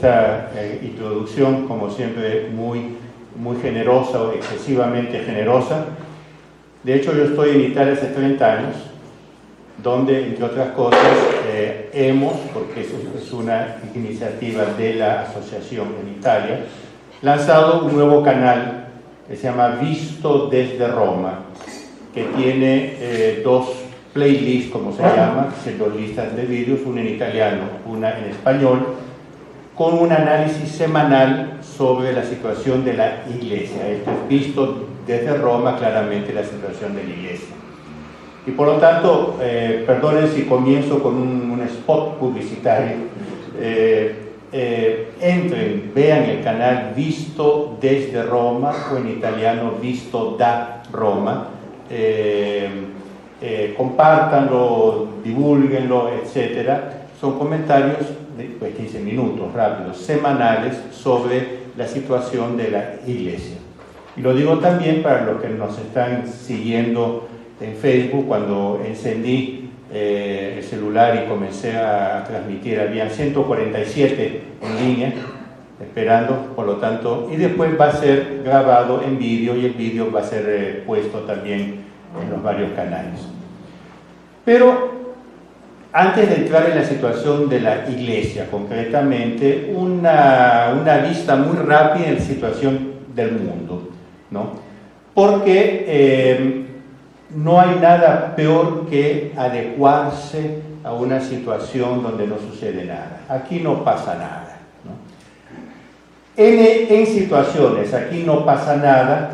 esta introducción, como siempre, muy generosa o excesivamente generosa. De hecho, yo estoy en Italia hace 30 años, donde, entre otras cosas, porque es una iniciativa de la asociación en Italia, lanzado un nuevo canal que se llama Visto desde Roma, que tiene dos playlists, como se llama, dos listas de vídeos, una en italiano, una en español, con un análisis semanal sobre la situación de la Iglesia. Esto es visto desde Roma, claramente la situación de la Iglesia. Y por lo tanto, perdonen si comienzo con un spot publicitario. Entren, vean el canal Visto desde Roma, o en italiano Visto da Roma. Compártanlo, divúlguenlo, etc. Son comentarios de 15 minutos rápidos, semanales, sobre la situación de la Iglesia. Y lo digo también para los que nos están siguiendo en Facebook. Cuando encendí el celular y comencé a transmitir, habían 147 en línea esperando, por lo tanto, y después va a ser grabado en vídeo, y el vídeo va a ser puesto también en los varios canales. Pero antes de entrar en la situación de la Iglesia, concretamente, una vista muy rápida en la situación del mundo, ¿no? Porque no hay nada peor que adecuarse a una situación donde no sucede nada. Aquí no pasa nada, ¿no? En situaciones, aquí no pasa nada,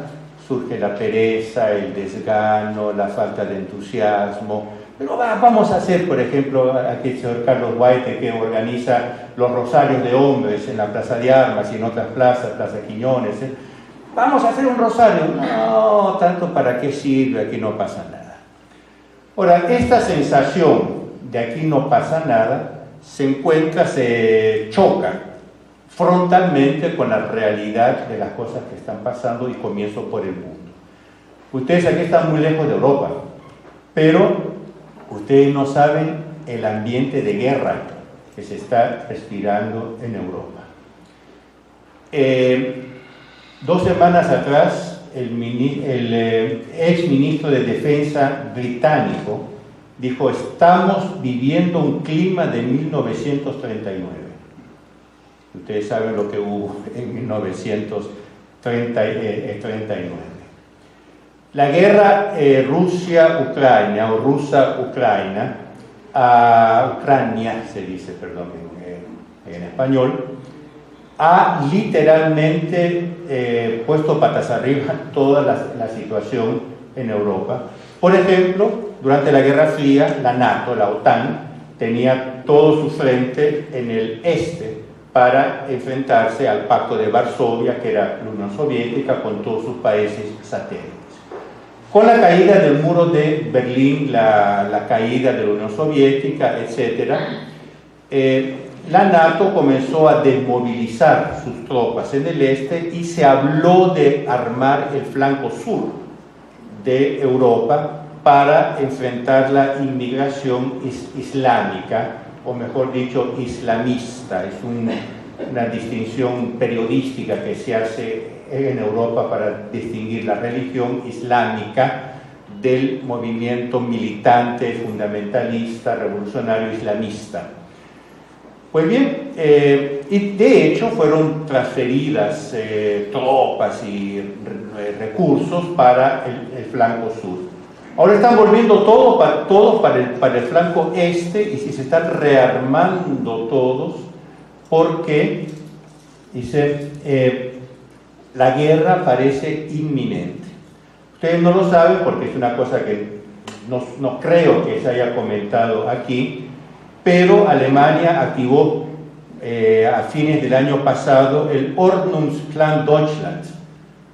surge la pereza, el desgano, la falta de entusiasmo. Pero vamos a hacer, por ejemplo, aquí el señor Carlos White, que organiza los rosarios de hombres en la Plaza de Armas y en otras plazas, Plaza Quiñones. Vamos a hacer un rosario. No, tanto para qué sirve, aquí no pasa nada. Ahora, esta sensación de aquí no pasa nada se choca frontalmente con la realidad de las cosas que están pasando, y comienzo por el mundo. Ustedes aquí están muy lejos de Europa, pero ustedes no saben el ambiente de guerra que se está respirando en Europa. 2 semanas atrás, el ex ministro de Defensa británico dijo: estamos viviendo un clima de 1939. Ustedes saben lo que hubo en 1939. La guerra Rusia-Ucrania, o Rusia-Ucrania, Ucrania se dice, perdón, en español, ha literalmente puesto patas arriba toda la situación en Europa. Por ejemplo, durante la Guerra Fría, la NATO, la OTAN, tenía todo su frente en el este para enfrentarse al Pacto de Varsovia, que era la Unión Soviética, con todos sus países satélites. Con la caída del muro de Berlín, la caída de la Unión Soviética, etc., la NATO comenzó a desmovilizar sus tropas en el este, y se habló de armar el flanco sur de Europa para enfrentar la inmigración islámica, o mejor dicho, islamista. Es una distinción periodística que se hace en Europa para distinguir la religión islámica del movimiento militante, fundamentalista, revolucionario islamista. Pues bien, y de hecho fueron transferidas tropas y recursos para el flanco sur. Ahora están volviendo todos para el flanco este, y si se están rearmando todos, porque dice, la guerra parece inminente. Ustedes no lo saben porque es una cosa que no creo que se haya comentado aquí, pero Alemania activó a fines del año pasado el Ordnungsplan Deutschland,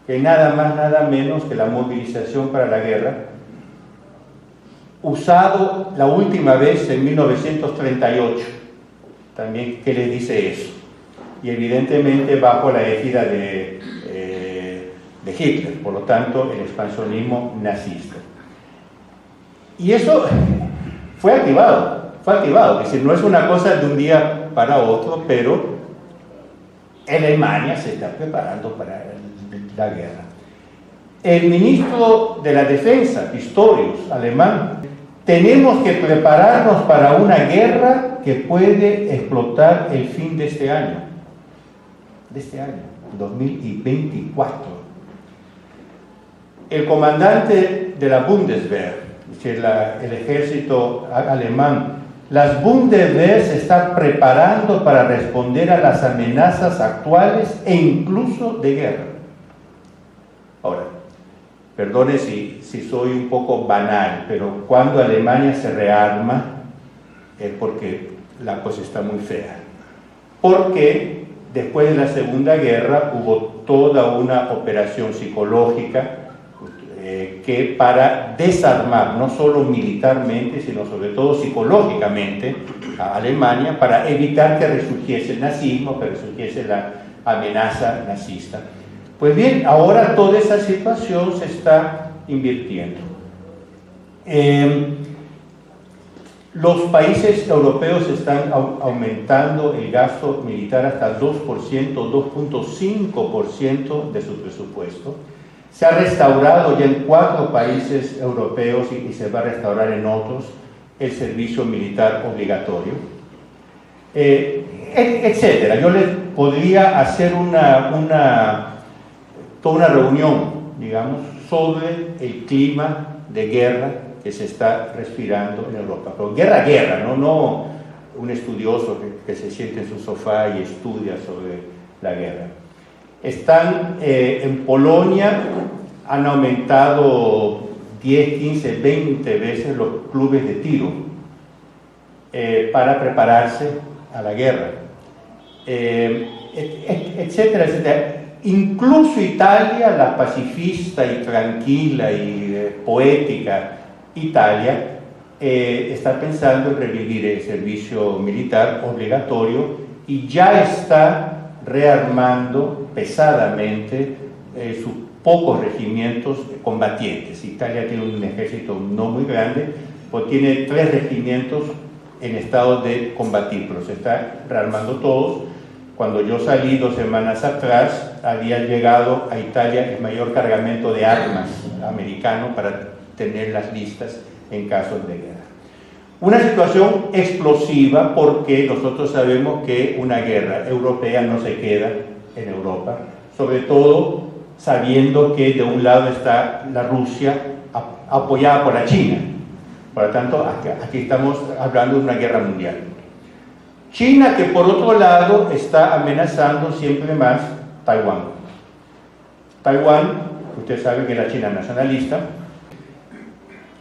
que nada más, nada menos que la movilización para la guerra, usado la última vez en 1938. También, ¿qué les dice eso? Y evidentemente bajo la égida de Hitler, por lo tanto el expansionismo nazista. Y eso fue activado, es decir, no es una cosa de un día para otro, pero Alemania se está preparando para la guerra. El ministro de la Defensa, Pistorius, alemán, tenemos que prepararnos para una guerra que puede explotar el fin de este año, 2024. El comandante de la Bundeswehr, el ejército alemán, las Bundeswehr se están preparando para responder a las amenazas actuales e incluso de guerra. Ahora, perdone si soy un poco banal, pero cuando Alemania se rearma es porque la cosa está muy fea. Porque después de la Segunda Guerra hubo toda una operación psicológica que para desarmar, no solo militarmente, sino sobre todo psicológicamente, a Alemania, para evitar que resurgiese el nazismo, que resurgiese la amenaza nazista. Pues bien, ahora toda esa situación se está invirtiendo. Los países europeos están aumentando el gasto militar hasta 2%, 2.5% de su presupuesto. Se ha restaurado ya en 4 países europeos y se va a restaurar en otros el servicio militar obligatorio, etcétera. Yo les podría hacer toda una reunión, digamos, sobre el clima de guerra que se está respirando en Europa. Pero guerra, no un estudioso que se siente en su sofá y estudia sobre la guerra. Están en Polonia, han aumentado 10, 15, 20 veces los clubes de tiro para prepararse a la guerra, etcétera, etcétera. Incluso Italia, la pacifista y tranquila y poética Italia, está pensando en revivir el servicio militar obligatorio y ya está rearmando pesadamente sus pocos regimientos combatientes. Italia tiene un ejército no muy grande, pues tiene 3 regimientos en estado de combatir, pero se está rearmando todos. Cuando yo salí 2 semanas atrás, había llegado a Italia el mayor cargamento de armas americano para tenerlas listas en casos de guerra. Una situación explosiva porque nosotros sabemos que una guerra europea no se queda en Europa, sobre todo sabiendo que de un lado está la Rusia apoyada por la China. Por lo tanto, aquí estamos hablando de una guerra mundial. China, que por otro lado está amenazando siempre más Taiwán. Taiwán, usted sabe que es la China nacionalista.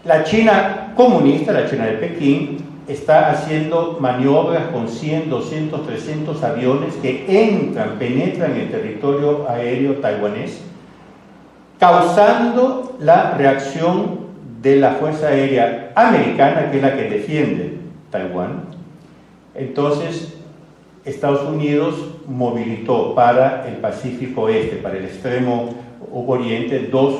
La China comunista, la China de Pekín, está haciendo maniobras con 100, 200, 300 aviones que penetran en el territorio aéreo taiwanés, causando la reacción de la Fuerza Aérea Americana, que es la que defiende Taiwán. Entonces, Estados Unidos movilizó para el Pacífico Este, para el extremo oriente, 2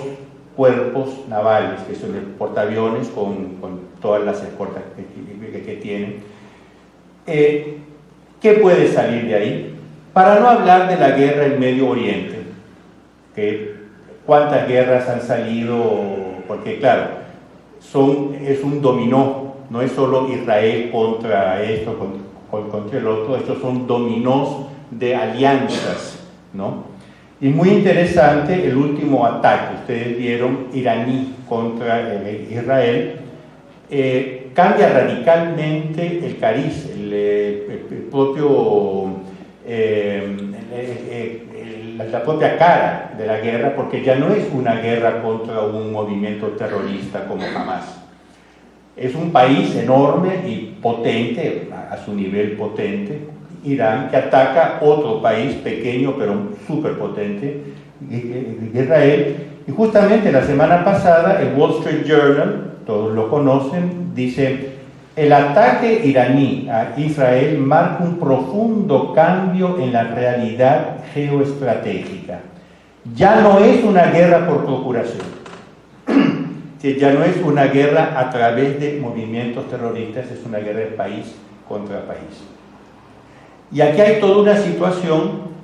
cuerpos navales, que son el portaaviones con todas las escoltas que tienen. ¿Qué puede salir de ahí? Para no hablar de la guerra en Medio Oriente, que cuántas guerras han salido, porque claro, es un dominó, no es solo Israel contra esto, contra el otro, estos son dominós de alianzas, ¿no? Y muy interesante el último ataque, ustedes vieron, iraní contra Israel, cambia radicalmente el cariz, la propia cara de la guerra, porque ya no es una guerra contra un movimiento terrorista como Hamas. Es un país enorme y potente, a su nivel potente, Irán, que ataca otro país pequeño pero súper potente, Israel. Y justamente la semana pasada el Wall Street Journal, todos lo conocen, dice: el ataque iraní a Israel marca un profundo cambio en la realidad geoestratégica. Ya no es una guerra por procuración, ya no es una guerra a través de movimientos terroristas, es una guerra de país contra país. Y aquí hay toda una situación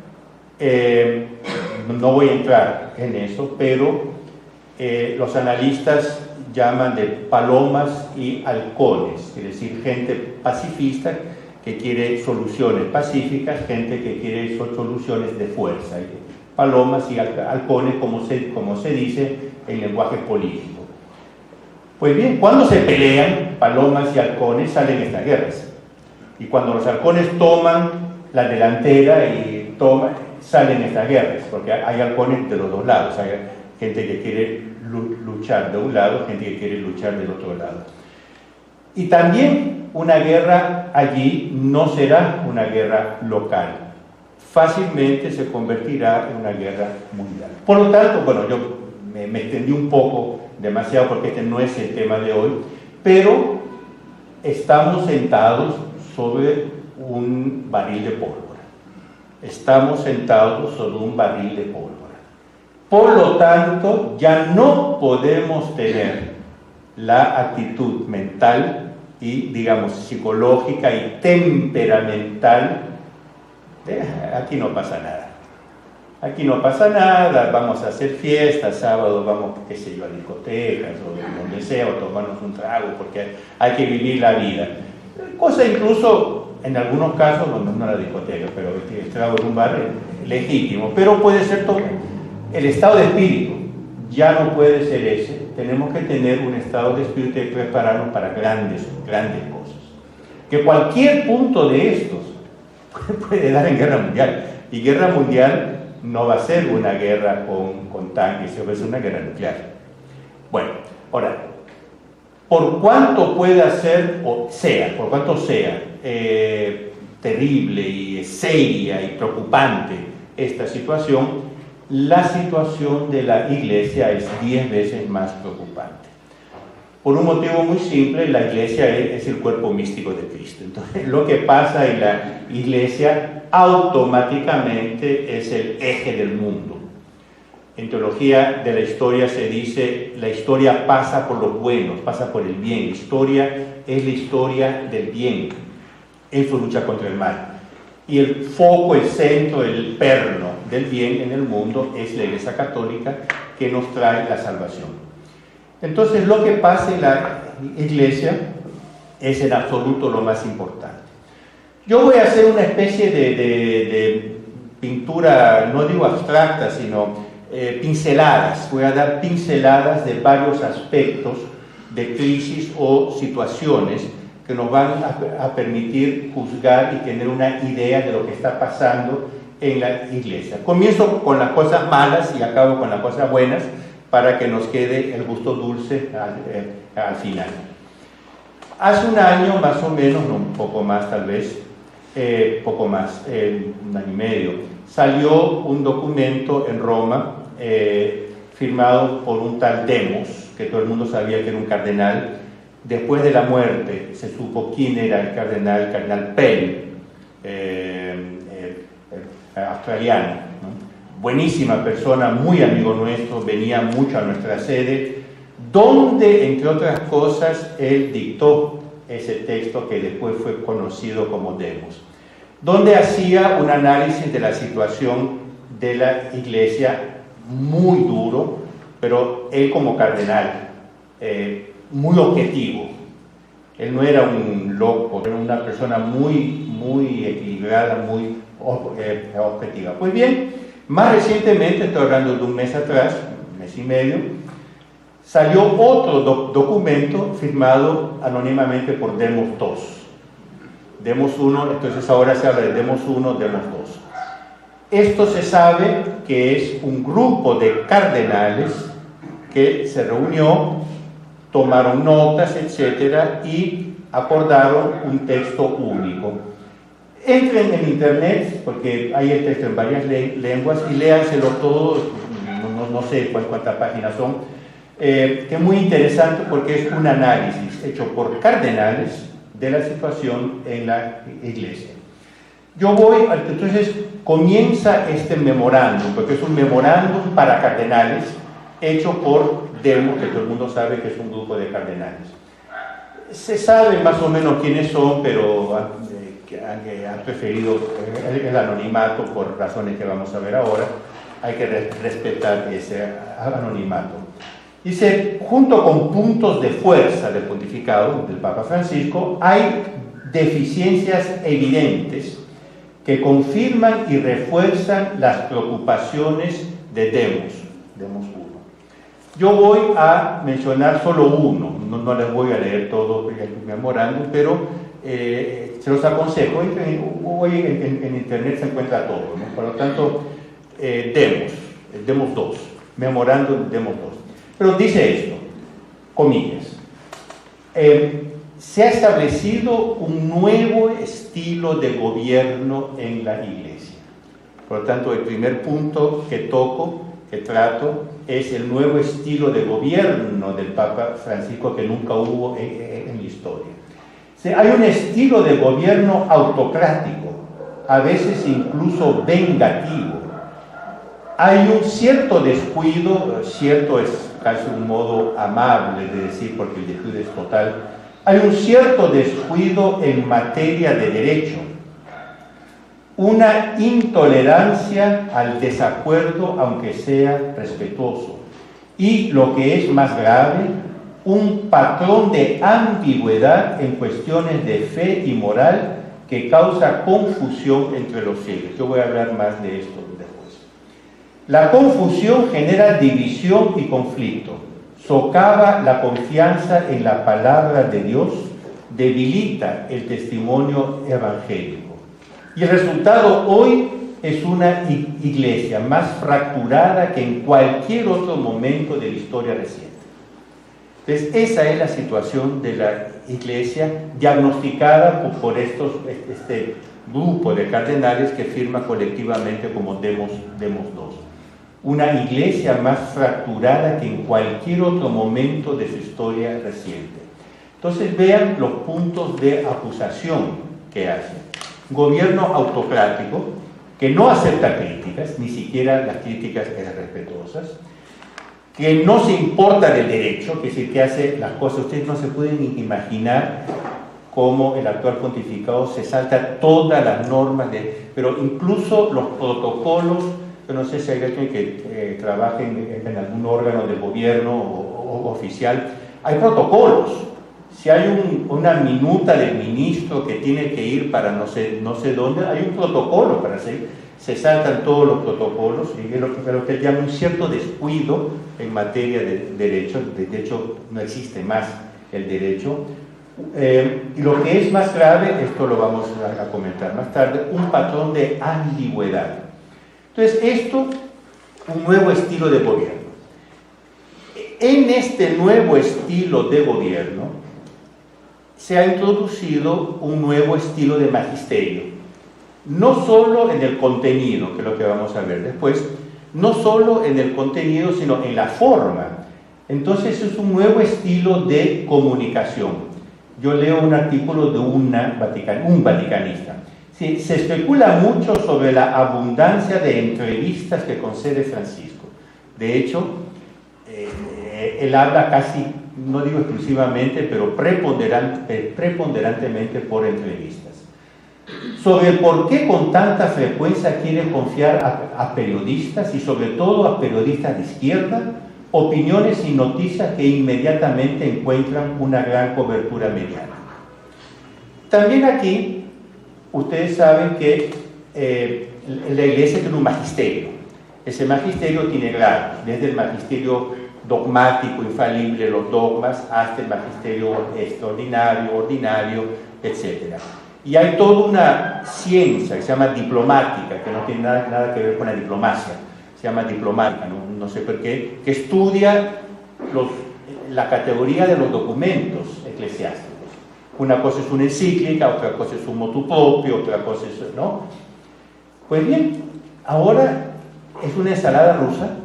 No voy a entrar en eso, pero los analistas llaman de palomas y halcones, es decir, gente pacifista que quiere soluciones pacíficas, gente que quiere soluciones de fuerza. Palomas y halcones, como se dice en lenguaje político. Pues bien, cuando se pelean palomas y halcones salen estas guerras. Y cuando los halcones toman la delantera y salen estas guerras, porque hay halcones de los dos lados. Hay gente que quiere luchar de un lado, gente que quiere luchar del otro lado. Y también una guerra allí no será una guerra local. Fácilmente se convertirá en una guerra mundial. Por lo tanto, bueno, yo me extendí un poco, demasiado, porque este no es el tema de hoy, pero estamos sentados sobre un barril de pólvora. Estamos sentados sobre un barril de pólvora. Por lo tanto, ya no podemos tener la actitud mental y, digamos, psicológica y temperamental de aquí no pasa nada. Aquí no pasa nada, vamos a hacer fiestas, sábado vamos, qué sé yo, a discotecas o donde sea, o tomarnos un trago, porque hay que vivir la vida. Cosa incluso, en algunos casos, no la discoteca, pero el trago en un bar es legítimo, pero puede ser todo. El estado de espíritu ya no puede ser ese. Tenemos que tener un estado de espíritu y prepararnos para grandes cosas. Que cualquier punto de estos puede dar en guerra mundial. Y guerra mundial no va a ser una guerra con tanques, va a ser una guerra nuclear. Bueno, ahora, por cuanto pueda ser, por cuanto sea terrible y seria y preocupante esta situación, la situación de la Iglesia es 10 veces más preocupante. Por un motivo muy simple, la Iglesia es el cuerpo místico de Cristo. Entonces, lo que pasa en la Iglesia automáticamente es el eje del mundo. En teología de la historia se dice, la historia pasa por los buenos, pasa por el bien. La historia es la historia del bien en su lucha contra el mal. Y el foco, el centro, el perno del bien en el mundo es la Iglesia Católica, que nos trae la salvación. Entonces, lo que pasa en la Iglesia es en absoluto lo más importante. Yo voy a hacer una especie de pintura, no digo abstracta, sino pinceladas. Voy a dar pinceladas de varios aspectos de crisis o situaciones que nos van a permitir juzgar y tener una idea de lo que está pasando en la Iglesia. Comienzo con las cosas malas y acabo con las cosas buenas para que nos quede el gusto dulce al final. Hace un año más o menos, no, un poco más tal vez, poco más, un año y medio, salió un documento en Roma firmado por un tal Demos, que todo el mundo sabía que era un cardenal. Después de la muerte se supo quién era el cardenal Pell, australiano, ¿no? Buenísima persona, muy amigo nuestro, venía mucho a nuestra sede, donde, entre otras cosas, él dictó ese texto que después fue conocido como Demos, donde hacía un análisis de la situación de la Iglesia muy duro, pero él como cardenal, muy objetivo. Él no era un loco, era una persona muy equilibrada, muy objetiva. Pues bien, más recientemente, estoy hablando de un mes atrás, un mes y medio, salió otro documento firmado anónimamente por Demos II. Demos 1, entonces ahora se habla de Demos 1, Demos 2. Esto se sabe que es un grupo de cardenales que se reunió, tomaron notas, etcétera, y acordaron un texto único. Entren en internet, porque hay el texto en varias lenguas, y léanselo todo, no sé cuántas páginas son, que es muy interesante porque es un análisis hecho por cardenales de la situación en la Iglesia. Entonces comienza este memorándum, porque es un memorándum para cardenales, hecho por Demos, que todo el mundo sabe que es un grupo de cardenales. Se sabe más o menos quiénes son, pero que han preferido el anonimato por razones que vamos a ver ahora. Hay que respetar ese anonimato. Dice, junto con puntos de fuerza del pontificado del Papa Francisco, hay deficiencias evidentes que confirman y refuerzan las preocupaciones de Demos 1. Yo voy a mencionar solo uno, no les voy a leer todo el memorándum, pero se los aconsejo. Hoy en internet se encuentra todo, ¿no? Por lo tanto, Demos 2, memorándum Demos 2. Pero dice esto, comillas, se ha establecido un nuevo estilo de gobierno en la Iglesia. Por lo tanto, el primer punto que trato, es el nuevo estilo de gobierno del Papa Francisco que nunca hubo en la historia. Hay un estilo de gobierno autocrático, a veces incluso vengativo. Hay un cierto descuido, cierto es casi un modo amable de decir porque el descuido es total. Hay un cierto descuido en materia de derecho, una intolerancia al desacuerdo aunque sea respetuoso, y lo que es más grave, un patrón de ambigüedad en cuestiones de fe y moral que causa confusión entre los fieles. Yo voy a hablar más de esto después. La confusión genera división y conflicto, socava la confianza en la palabra de Dios, debilita el testimonio evangélico. Y el resultado hoy es una iglesia más fracturada que en cualquier otro momento de la historia reciente. Entonces, esa es la situación de la iglesia diagnosticada por este grupo de cardenales que firma colectivamente como Demos 2. Una iglesia más fracturada que en cualquier otro momento de su historia reciente. Entonces vean los puntos de acusación que hace. Gobierno autocrático, que no acepta críticas, ni siquiera las críticas respetuosas, que no se importa del derecho, que es decir, que hace las cosas. Ustedes no se pueden imaginar cómo el actual pontificado se salta todas las normas, pero incluso los protocolos. Yo no sé si hay alguien que trabaje en algún órgano del gobierno o oficial. Hay protocolos. Si hay una minuta del ministro que tiene que ir para no sé dónde, hay un protocolo para hacer. Se saltan todos los protocolos, y es lo que él llama un cierto descuido en materia de derecho. De hecho, no existe más el derecho. Y lo que es más grave, esto lo vamos a comentar más tarde, un patrón de ambigüedad. Entonces, un nuevo estilo de gobierno. En este nuevo estilo de gobierno se ha introducido un nuevo estilo de magisterio. No solo en el contenido, que es lo que vamos a ver después, no solo en el contenido, sino en la forma. Entonces es un nuevo estilo de comunicación. Yo leo un artículo de un vaticanista. Se especula mucho sobre la abundancia de entrevistas que concede Francisco. De hecho, él habla casi, no digo exclusivamente, pero preponderantemente por entrevistas. Sobre por qué con tanta frecuencia quiere confiar a periodistas, y sobre todo a periodistas de izquierda, opiniones y noticias que inmediatamente encuentran una gran cobertura mediática. También aquí, ustedes saben que la Iglesia tiene un magisterio. Ese magisterio tiene grados, desde el magisterio dogmático, infalible, los dogmas, hasta el magisterio extraordinario, ordinario, etc. Y hay toda una ciencia que se llama diplomática, que no tiene nada que ver con la diplomacia, se llama diplomática, no sé por qué, que estudia la categoría de los documentos eclesiásticos. Una cosa es una encíclica, otra cosa es un motu propio, otra cosa es, ¿no? Pues bien, ahora es una ensalada rusa.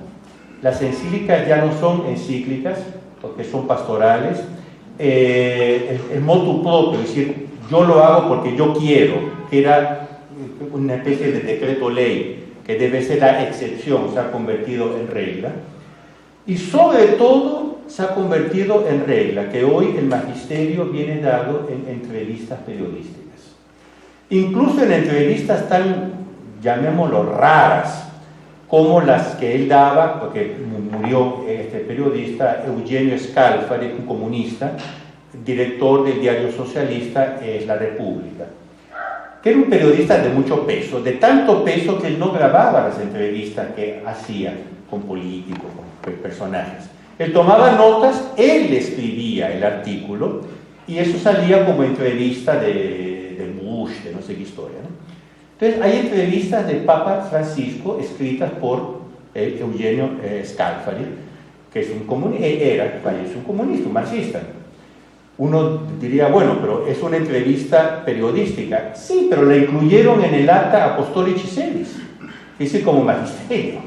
Las encíclicas ya no son encíclicas, porque son pastorales. El motu propio, es decir, yo lo hago porque yo quiero, que era una especie de decreto ley, que debe ser la excepción, se ha convertido en regla. Y sobre todo se ha convertido en regla, que hoy el magisterio viene dado en entrevistas periodísticas. incluso en entrevistas tan, llamémoslo, raras, como las que él daba, porque murió este periodista Eugenio Scalfari, un comunista, director del diario socialista La República, que era un periodista de mucho peso, de tanto peso que él no grababa las entrevistas que hacía con políticos, con personajes. Él tomaba notas, él escribía el artículo, y eso salía como entrevista de Bush, de no sé qué historia, ¿no? Entonces, hay entrevistas del Papa Francisco escritas por Eugenio Scalfari, que es un comunista, es un comunista, un marxista. Uno diría, bueno, pero es una entrevista periodística. Sí, pero la incluyeron en el Acta Apostolici Sedis, dice como magisterio.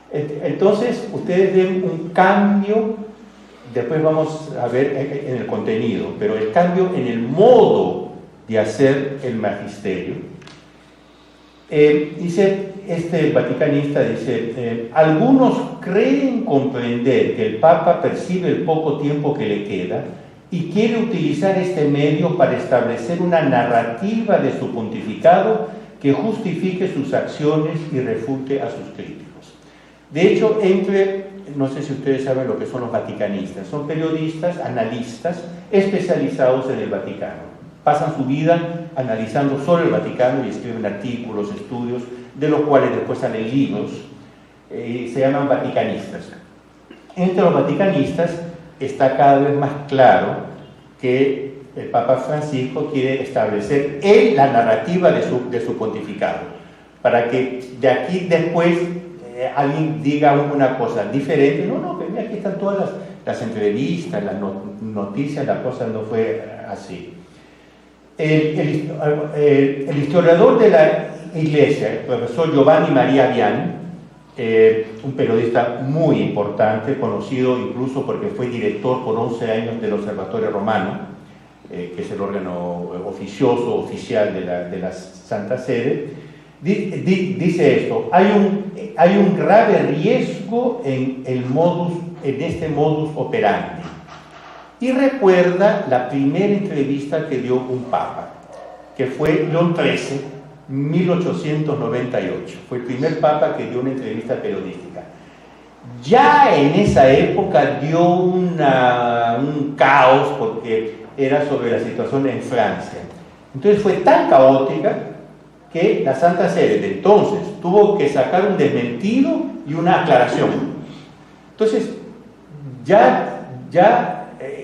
Entonces, ustedes ven un cambio, después vamos a ver en el contenido, pero el cambio en el modo de hacer el magisterio. Dice este vaticanista, dice, algunos creen comprender que el Papa percibe el poco tiempo que le queda y quiere utilizar este medio para establecer una narrativa de su pontificado que justifique sus acciones y refute a sus críticos. De hecho, no sé si ustedes saben lo que son los vaticanistas, son periodistas, analistas especializados en el Vaticano. Pasan su vida analizando solo el Vaticano y escriben artículos, estudios, de los cuales después salen libros, se llaman vaticanistas. Entre los vaticanistas está cada vez más claro que el Papa Francisco quiere establecer la narrativa de su pontificado, para que de aquí después alguien diga una cosa diferente. No, que aquí están todas las entrevistas, las noticias, la cosa no fue así. El historiador de la Iglesia, el profesor Giovanni Maria Vian, un periodista muy importante, conocido incluso porque fue director por 11 años del Observatorio Romano, que es el órgano oficial de la Santa Sede, dice esto: hay un grave riesgo en este modus operandi. Y recuerda la primera entrevista que dio un papa, que fue León XIII, 1898. Fue el primer papa que dio una entrevista periodística. Ya en esa época dio un caos, porque era sobre la situación en Francia. Entonces fue tan caótica que la Santa Sede de entonces tuvo que sacar un desmentido y una aclaración. Entonces, ya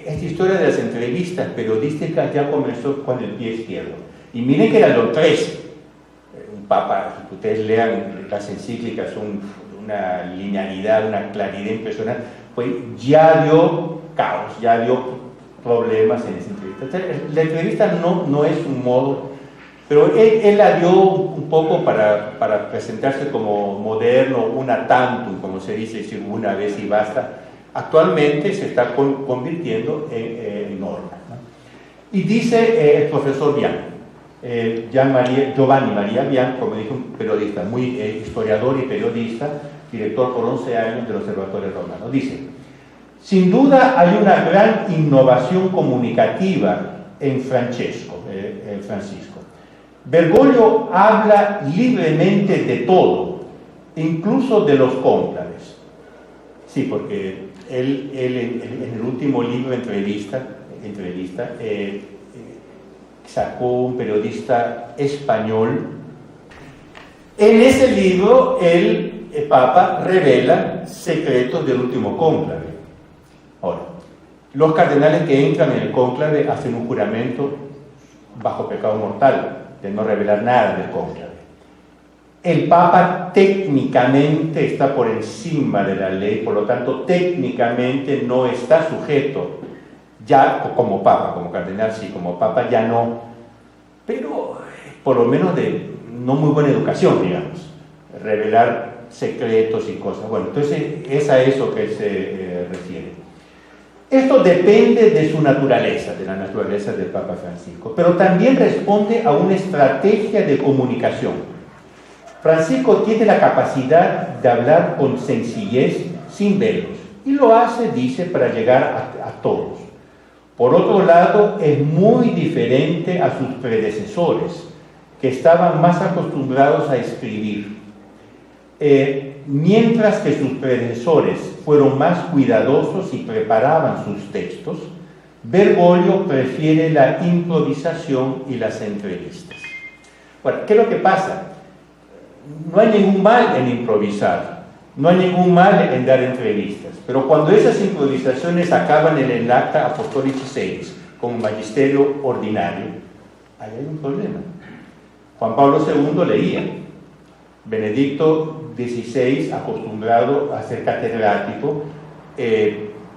esta historia de las entrevistas periodísticas ya comenzó con el pie izquierdo. Y miren que era León XIII, un papa, ustedes lean las encíclicas, una linealidad, una claridad impresionante, pues ya dio caos, ya dio problemas en esa entrevista. Entonces, la entrevista no es un modo, pero él la dio un poco para presentarse como moderno, una tantum, como se dice, decir una vez y basta. Actualmente se está convirtiendo en norma, ¿no? Y dice el profesor Vian, Giovanni Maria Vian, como dije, un periodista, muy historiador y periodista, director por 11 años del Observatorio Romano, dice: sin duda hay una gran innovación comunicativa en Francisco. Bergoglio habla libremente de todo, incluso de los cónclaves. Sí, porque él en el último libro, entrevista, sacó un periodista español. En ese libro, el Papa revela secretos del último cónclave. Ahora, los cardenales que entran en el cónclave hacen un juramento bajo pecado mortal de no revelar nada del cónclave. El Papa técnicamente está por encima de la ley, por lo tanto técnicamente no está sujeto, ya como Papa, como cardenal sí, como Papa ya no, pero por lo menos de no muy buena educación, digamos, revelar secretos y cosas. Bueno, entonces es a eso que se refiere. Esto depende de su naturaleza, de la naturaleza del Papa Francisco, pero también responde a una estrategia de comunicación. Francisco tiene la capacidad de hablar con sencillez, sin velos, y lo hace, dice, para llegar a todos. Por otro lado, es muy diferente a sus predecesores, que estaban más acostumbrados a escribir. Mientras que sus predecesores fueron más cuidadosos y preparaban sus textos, Bergoglio prefiere la improvisación y las entrevistas. Bueno, ¿qué es lo que pasa? No hay ningún mal en improvisar, no hay ningún mal en dar entrevistas, pero cuando esas improvisaciones acaban en el acta apostolicis seis, como magisterio ordinario, ahí hay un problema. Juan Pablo II leía, Benedicto XVI, acostumbrado a ser catedrático,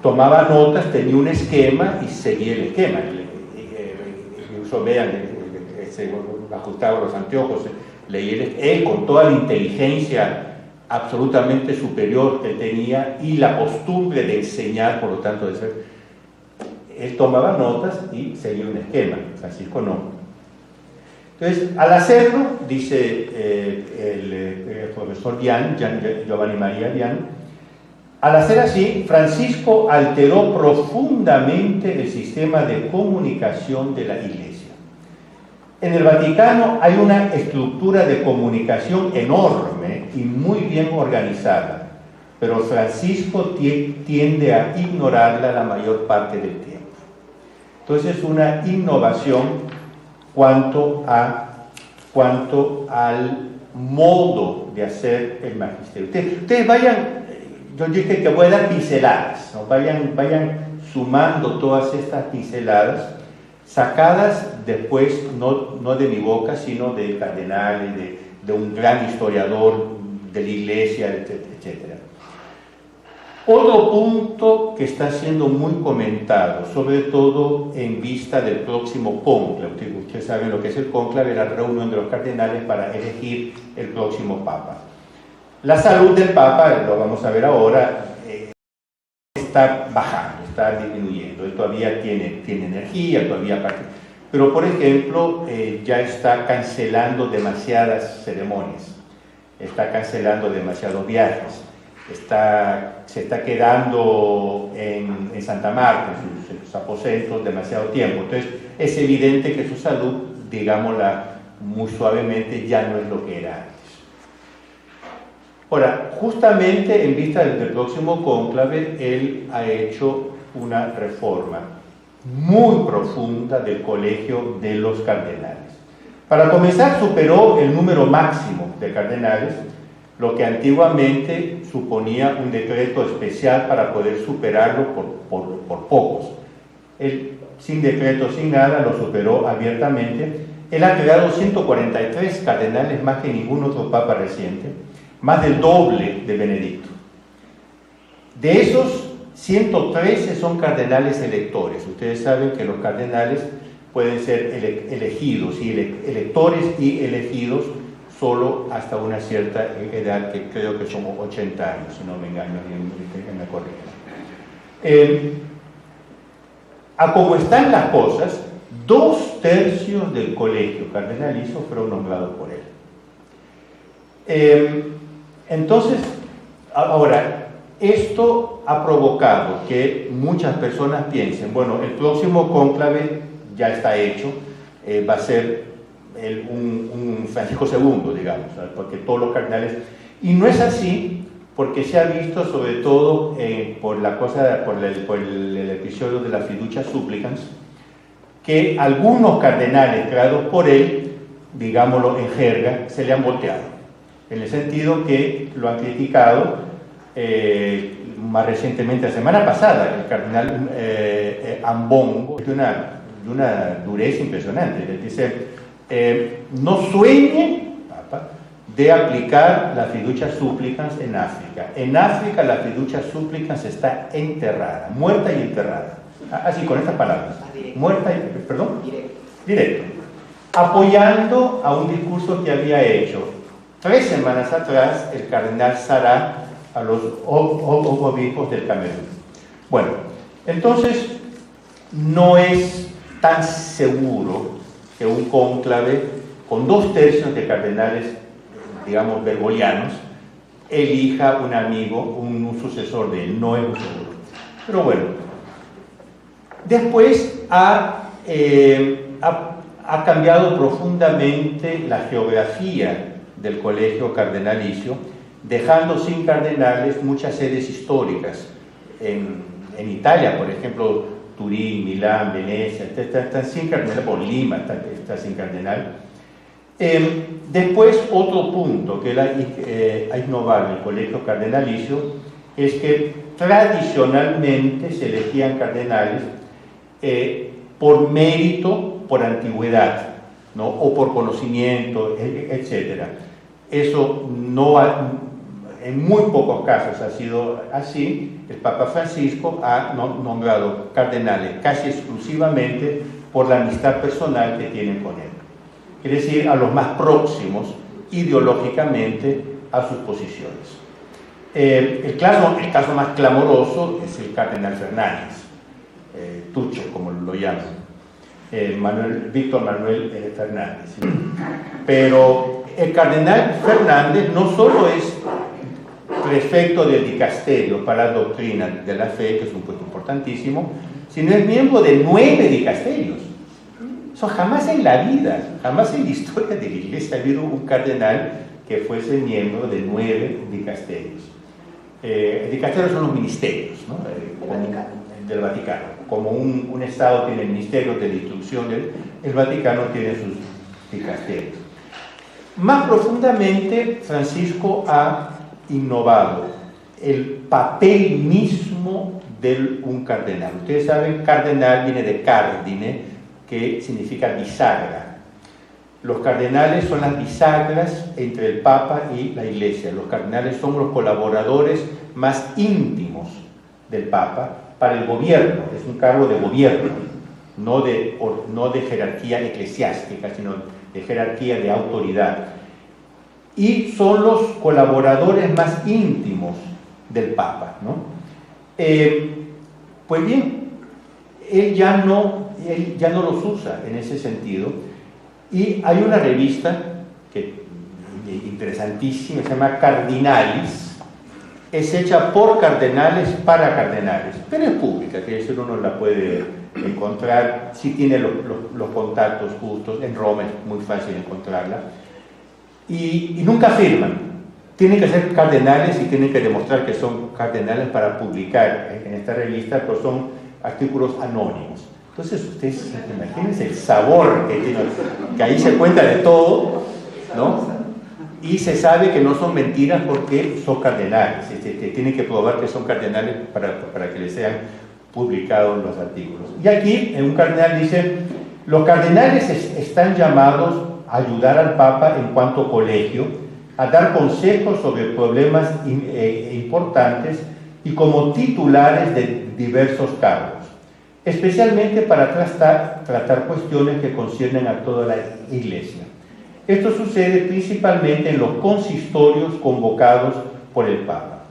tomaba notas, tenía un esquema y seguía el esquema. Incluso vean, se ajustaba los anteojos, leía él con toda la inteligencia absolutamente superior que tenía y la costumbre de enseñar, por lo tanto, él tomaba notas y seguía un esquema. Francisco no. Entonces, al hacerlo, dice el profesor Giovanni María Vian, al hacer así, Francisco alteró profundamente el sistema de comunicación de la Iglesia. En el Vaticano hay una estructura de comunicación enorme y muy bien organizada, pero Francisco tiende a ignorarla la mayor parte del tiempo. Entonces, una innovación cuanto al modo de hacer el magisterio. Ustedes vayan, yo dije que voy a dar pinceladas, ¿no? vayan sumando todas estas pinceladas, sacadas después, no de mi boca, sino del cardenal y de un gran historiador de la Iglesia, etc. Otro punto que está siendo muy comentado, sobre todo en vista del próximo cónclave. Ustedes saben lo que es el cónclave, la reunión de los cardenales para elegir el próximo papa. La salud del papa, lo vamos a ver ahora, está bajando, está disminuyendo. Él todavía tiene energía, pero por ejemplo, ya está cancelando demasiadas ceremonias, está cancelando demasiados viajes. Se está quedando en Santa Marta, en sus aposentos, demasiado tiempo. Entonces, es evidente que su salud, digámosla muy suavemente, ya no es lo que era antes. Ahora, justamente en vista del próximo cónclave, él ha hecho una reforma muy profunda del colegio de los cardenales. Para comenzar, superó el número máximo de cardenales, lo que antiguamente suponía un decreto especial para poder superarlo por pocos. Él, sin decreto, sin nada, lo superó abiertamente. Él ha creado 143 cardenales, más que ningún otro papa reciente, más del doble de Benedicto. De esos, 113 son cardenales electores. Ustedes saben que los cardenales pueden ser elegidos, y electores y elegidos solo hasta una cierta edad, que creo que son 80 años, si no me engaño, en la correcta. A como están las cosas, 2/3 del colegio cardenalicio fueron nombrados por él. Entonces, ahora, esto ha provocado que muchas personas piensen, bueno, el próximo cónclave ya está hecho, va a ser un Francisco II, digamos, ¿sabes? Porque todos los cardenales, y no es así, porque se ha visto sobre todo por el episodio de la fiducia supplicans, que algunos cardenales creados por él, digámoslo en jerga, se le han volteado, en el sentido que lo han criticado, más recientemente, la semana pasada, el cardenal Ambongo, de una dureza impresionante. Le dice, no sueñe, Papa, de aplicar la fiducia supplicans en África. En África la fiducia supplicans está enterrada, muerta y enterrada. Así, con estas palabras. Muerta y... ¿Perdón? Directo. Apoyando a un discurso que había hecho 3 semanas atrás el cardenal Sará a los obispos del Camerún. Bueno, entonces no es tan seguro que un cónclave con 2/3 de cardenales, digamos, bergoglianos, elija un amigo, un sucesor de él. No es muy seguro. Pero bueno, después ha ha cambiado profundamente la geografía del colegio cardenalicio, dejando sin cardenales muchas sedes históricas. En Italia, por ejemplo, Turín, Milán, Venecia, están sin cardenal, por Lima está sin cardenal. Después, otro punto que ha innovado el colegio cardenalicio es que tradicionalmente se elegían cardenales por mérito, por antigüedad, ¿no? O por conocimiento, etc. Eso en muy pocos casos ha sido así. El Papa Francisco ha nombrado cardenales casi exclusivamente por la amistad personal que tienen con él. Quiere decir, a los más próximos ideológicamente a sus posiciones. El caso más clamoroso es el cardenal Fernández, Tucho, como lo llaman, Víctor Manuel Fernández. ¿Sí? Pero el cardenal Fernández no solo es prefecto del dicasterio para la doctrina de la fe, que es un puesto importantísimo, sino es miembro de 9 dicasterios. Eso jamás en la vida, jamás en la historia de la Iglesia ha habido un cardenal que fuese miembro de 9 dicasterios. Dicasterios son los ministerios, ¿no? Del Vaticano. Como un Estado tiene ministerios de la instrucción, el Vaticano tiene sus dicasterios. Más profundamente, Francisco ha innovado el papel mismo de un cardenal. Ustedes saben, cardenal viene de cardine, que significa bisagra. Los cardenales son las bisagras entre el Papa y la Iglesia. Los cardenales son los colaboradores más íntimos del Papa para el gobierno. Es un cargo de gobierno, no de jerarquía eclesiástica, sino de jerarquía de autoridad. Y son los colaboradores más íntimos del Papa, ¿no? Pues bien, él ya no los usa en ese sentido. Y hay una revista interesantísima, se llama Cardinalis, es hecha por cardenales para cardenales, pero es pública, que eso uno la puede encontrar si tiene los contactos justos. En Roma es muy fácil encontrarla. Y nunca firman. Tienen que ser cardenales y tienen que demostrar que son cardenales para publicar en esta revista, pero son artículos anónimos. Entonces ustedes imagínense el sabor que tiene, que ahí se cuenta de todo, ¿no? Y se sabe que no son mentiras porque son cardenales. Tienen que probar que son cardenales para que les sean publicados los artículos. Y aquí un cardenal dice: los cardenales están llamados a ayudar al Papa en cuanto colegio, a dar consejos sobre problemas importantes y como titulares de diversos cargos, especialmente para tratar cuestiones que conciernen a toda la Iglesia. Esto sucede principalmente en los consistorios convocados por el Papa.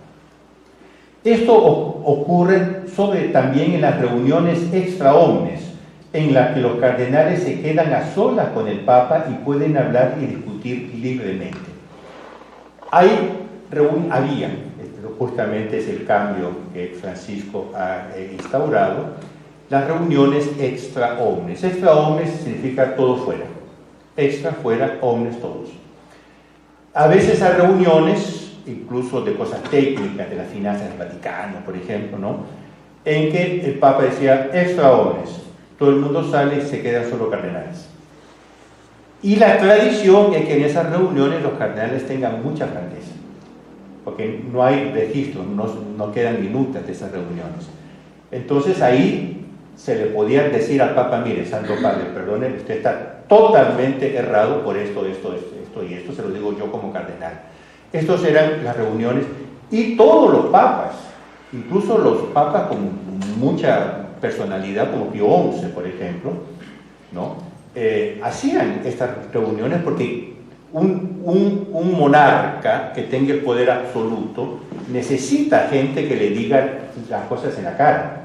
Esto ocurre también en las reuniones extra omnes, en las que los cardenales se quedan a solas con el Papa y pueden hablar y discutir libremente. Había, justamente es el cambio que Francisco ha instaurado, las reuniones extra omnes. Extra omnes significa todo fuera. Extra, fuera, omnes, todos. A veces hay reuniones, incluso de cosas técnicas, de las finanzas del Vaticano, por ejemplo, ¿no? En que el Papa decía extra omnes. Todo el mundo sale y se quedan solo cardenales. Y la tradición es que en esas reuniones los cardenales tengan mucha franqueza, porque no hay registros, no quedan minutas de esas reuniones. Entonces ahí se le podía decir al Papa: mire, Santo Padre, perdone, usted está totalmente errado por esto y esto, se lo digo yo como cardenal. Estas eran las reuniones, y todos los papas, incluso los papas con mucha personalidad, como Pío XI, por ejemplo, ¿no? Hacían estas reuniones porque un monarca que tenga el poder absoluto necesita gente que le diga las cosas en la cara.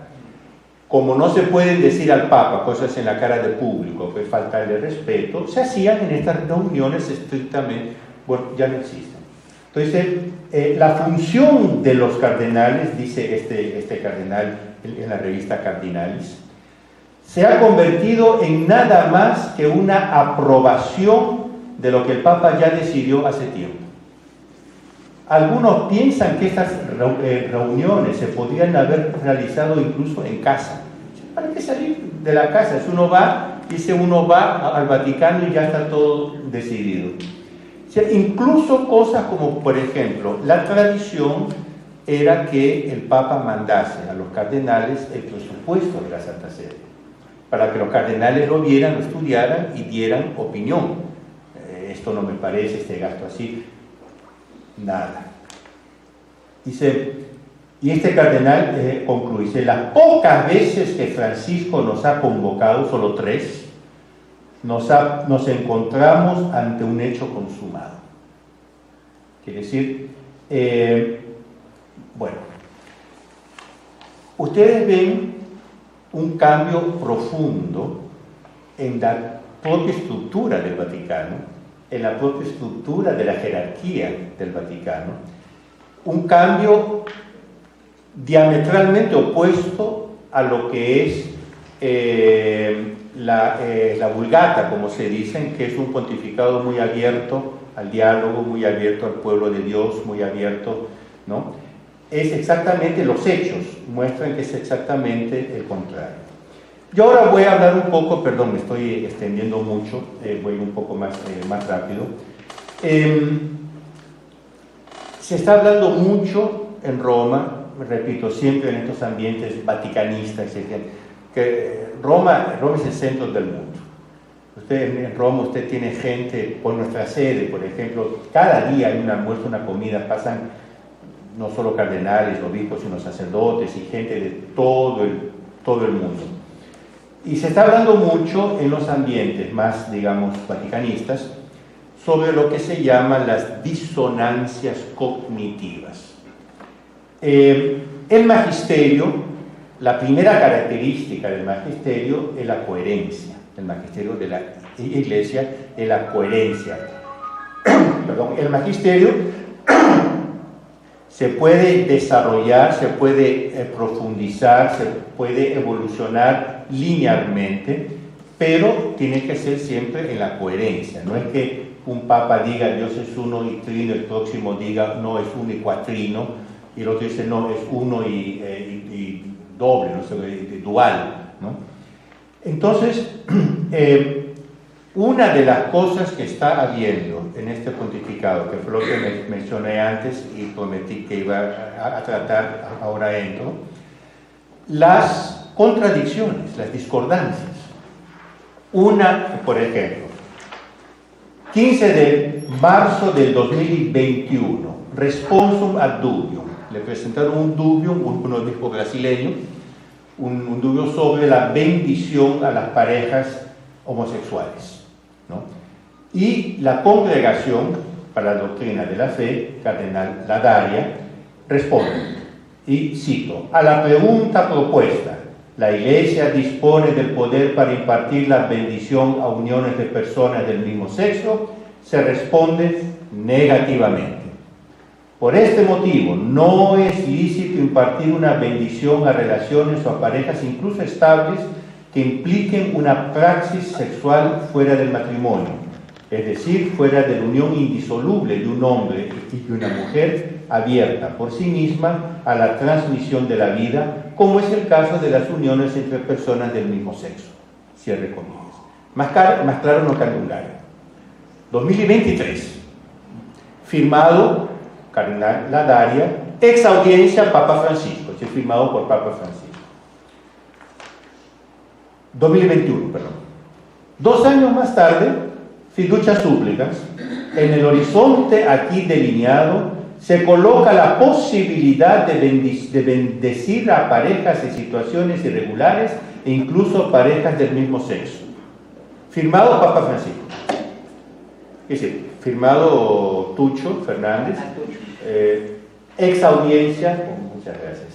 Como no se pueden decir al Papa cosas en la cara del público, que faltarle respeto, se hacían en estas reuniones estrictamente, bueno, ya no existen. Entonces, la función de los cardenales, dice este cardenal en la revista Cardinalis, se ha convertido en nada más que una aprobación de lo que el Papa ya decidió hace tiempo. Algunos piensan que estas reuniones se podrían haber realizado incluso en casa. ¿Para qué salir de la casa? Si uno va, dice uno va al Vaticano y ya está todo decidido. O sea, incluso cosas como, por ejemplo, la tradición era que el Papa mandase a los cardenales el presupuesto de la Santa Sede, para que los cardenales lo vieran, lo estudiaran y dieran opinión. Esto no me parece, este gasto así. Nada. Dice, y este cardenal concluye, dice, las pocas veces que Francisco nos ha convocado, solo 3, nos encontramos ante un hecho consumado. Quiere decir, bueno, ustedes ven un cambio profundo en la propia estructura del Vaticano, en la propia estructura de la jerarquía del Vaticano, un cambio diametralmente opuesto a lo que es la Vulgata, como se dice, que es un pontificado muy abierto al diálogo, muy abierto al pueblo de Dios, muy abierto, ¿no? Es exactamente, los hechos muestran que es exactamente el contrario. Yo ahora voy a hablar un poco, perdón, me estoy extendiendo mucho, voy un poco más rápido. Se está hablando mucho en Roma, repito, siempre en estos ambientes vaticanistas, que Roma es el centro del mundo. En Roma usted tiene gente, por nuestra sede, por ejemplo, cada día hay un almuerzo, una comida, pasan no solo cardenales, obispos, sino sacerdotes y gente de todo el mundo. Y se está hablando mucho en los ambientes más, digamos, vaticanistas, sobre lo que se llaman las disonancias cognitivas. El magisterio, la primera característica del magisterio es la coherencia. El magisterio de la Iglesia es la coherencia. Perdón, el magisterio se puede desarrollar, se puede profundizar, se puede evolucionar linealmente, pero tiene que ser siempre en la coherencia. No es que un papa diga Dios es uno y trino, el próximo diga no, es uno y cuatrino, y el otro dice no, es uno y doble, no sé, dual, ¿no? Entonces, una de las cosas que está habiendo en este pontificado, que fue lo que mencioné antes y prometí que iba a tratar, ahora entro, las contradicciones, las discordancias. Una, por ejemplo, 15 de marzo del 2021, responsum ad dubium. Le presentaron un dubium, un obispo brasileño, un dubium sobre la bendición a las parejas homosexuales, ¿no? Y la Congregación para la Doctrina de la Fe, Cardenal Ladaria, responde, y cito, a la pregunta propuesta, ¿la Iglesia dispone del poder para impartir la bendición a uniones de personas del mismo sexo? Se responde negativamente. Por este motivo, no es lícito impartir una bendición a relaciones o a parejas incluso estables que impliquen una praxis sexual fuera del matrimonio, es decir, fuera de la unión indisoluble de un hombre y una mujer abierta por sí misma a la transmisión de la vida, como es el caso de las uniones entre personas del mismo sexo. Cierre comillas. Más claro no cabe un gallo. 2023. Firmado Cardenal Ladaria, ex audiencia Papa Francisco, es firmado por Papa Francisco. 2021, perdón. 2 años más tarde, fiducia súplicas, en el horizonte aquí delineado se coloca la posibilidad de bendecir a parejas en situaciones irregulares e incluso parejas del mismo sexo. Firmado Papa Francisco. Es decir, firmado Tucho Fernández, ex audiencia, muchas gracias,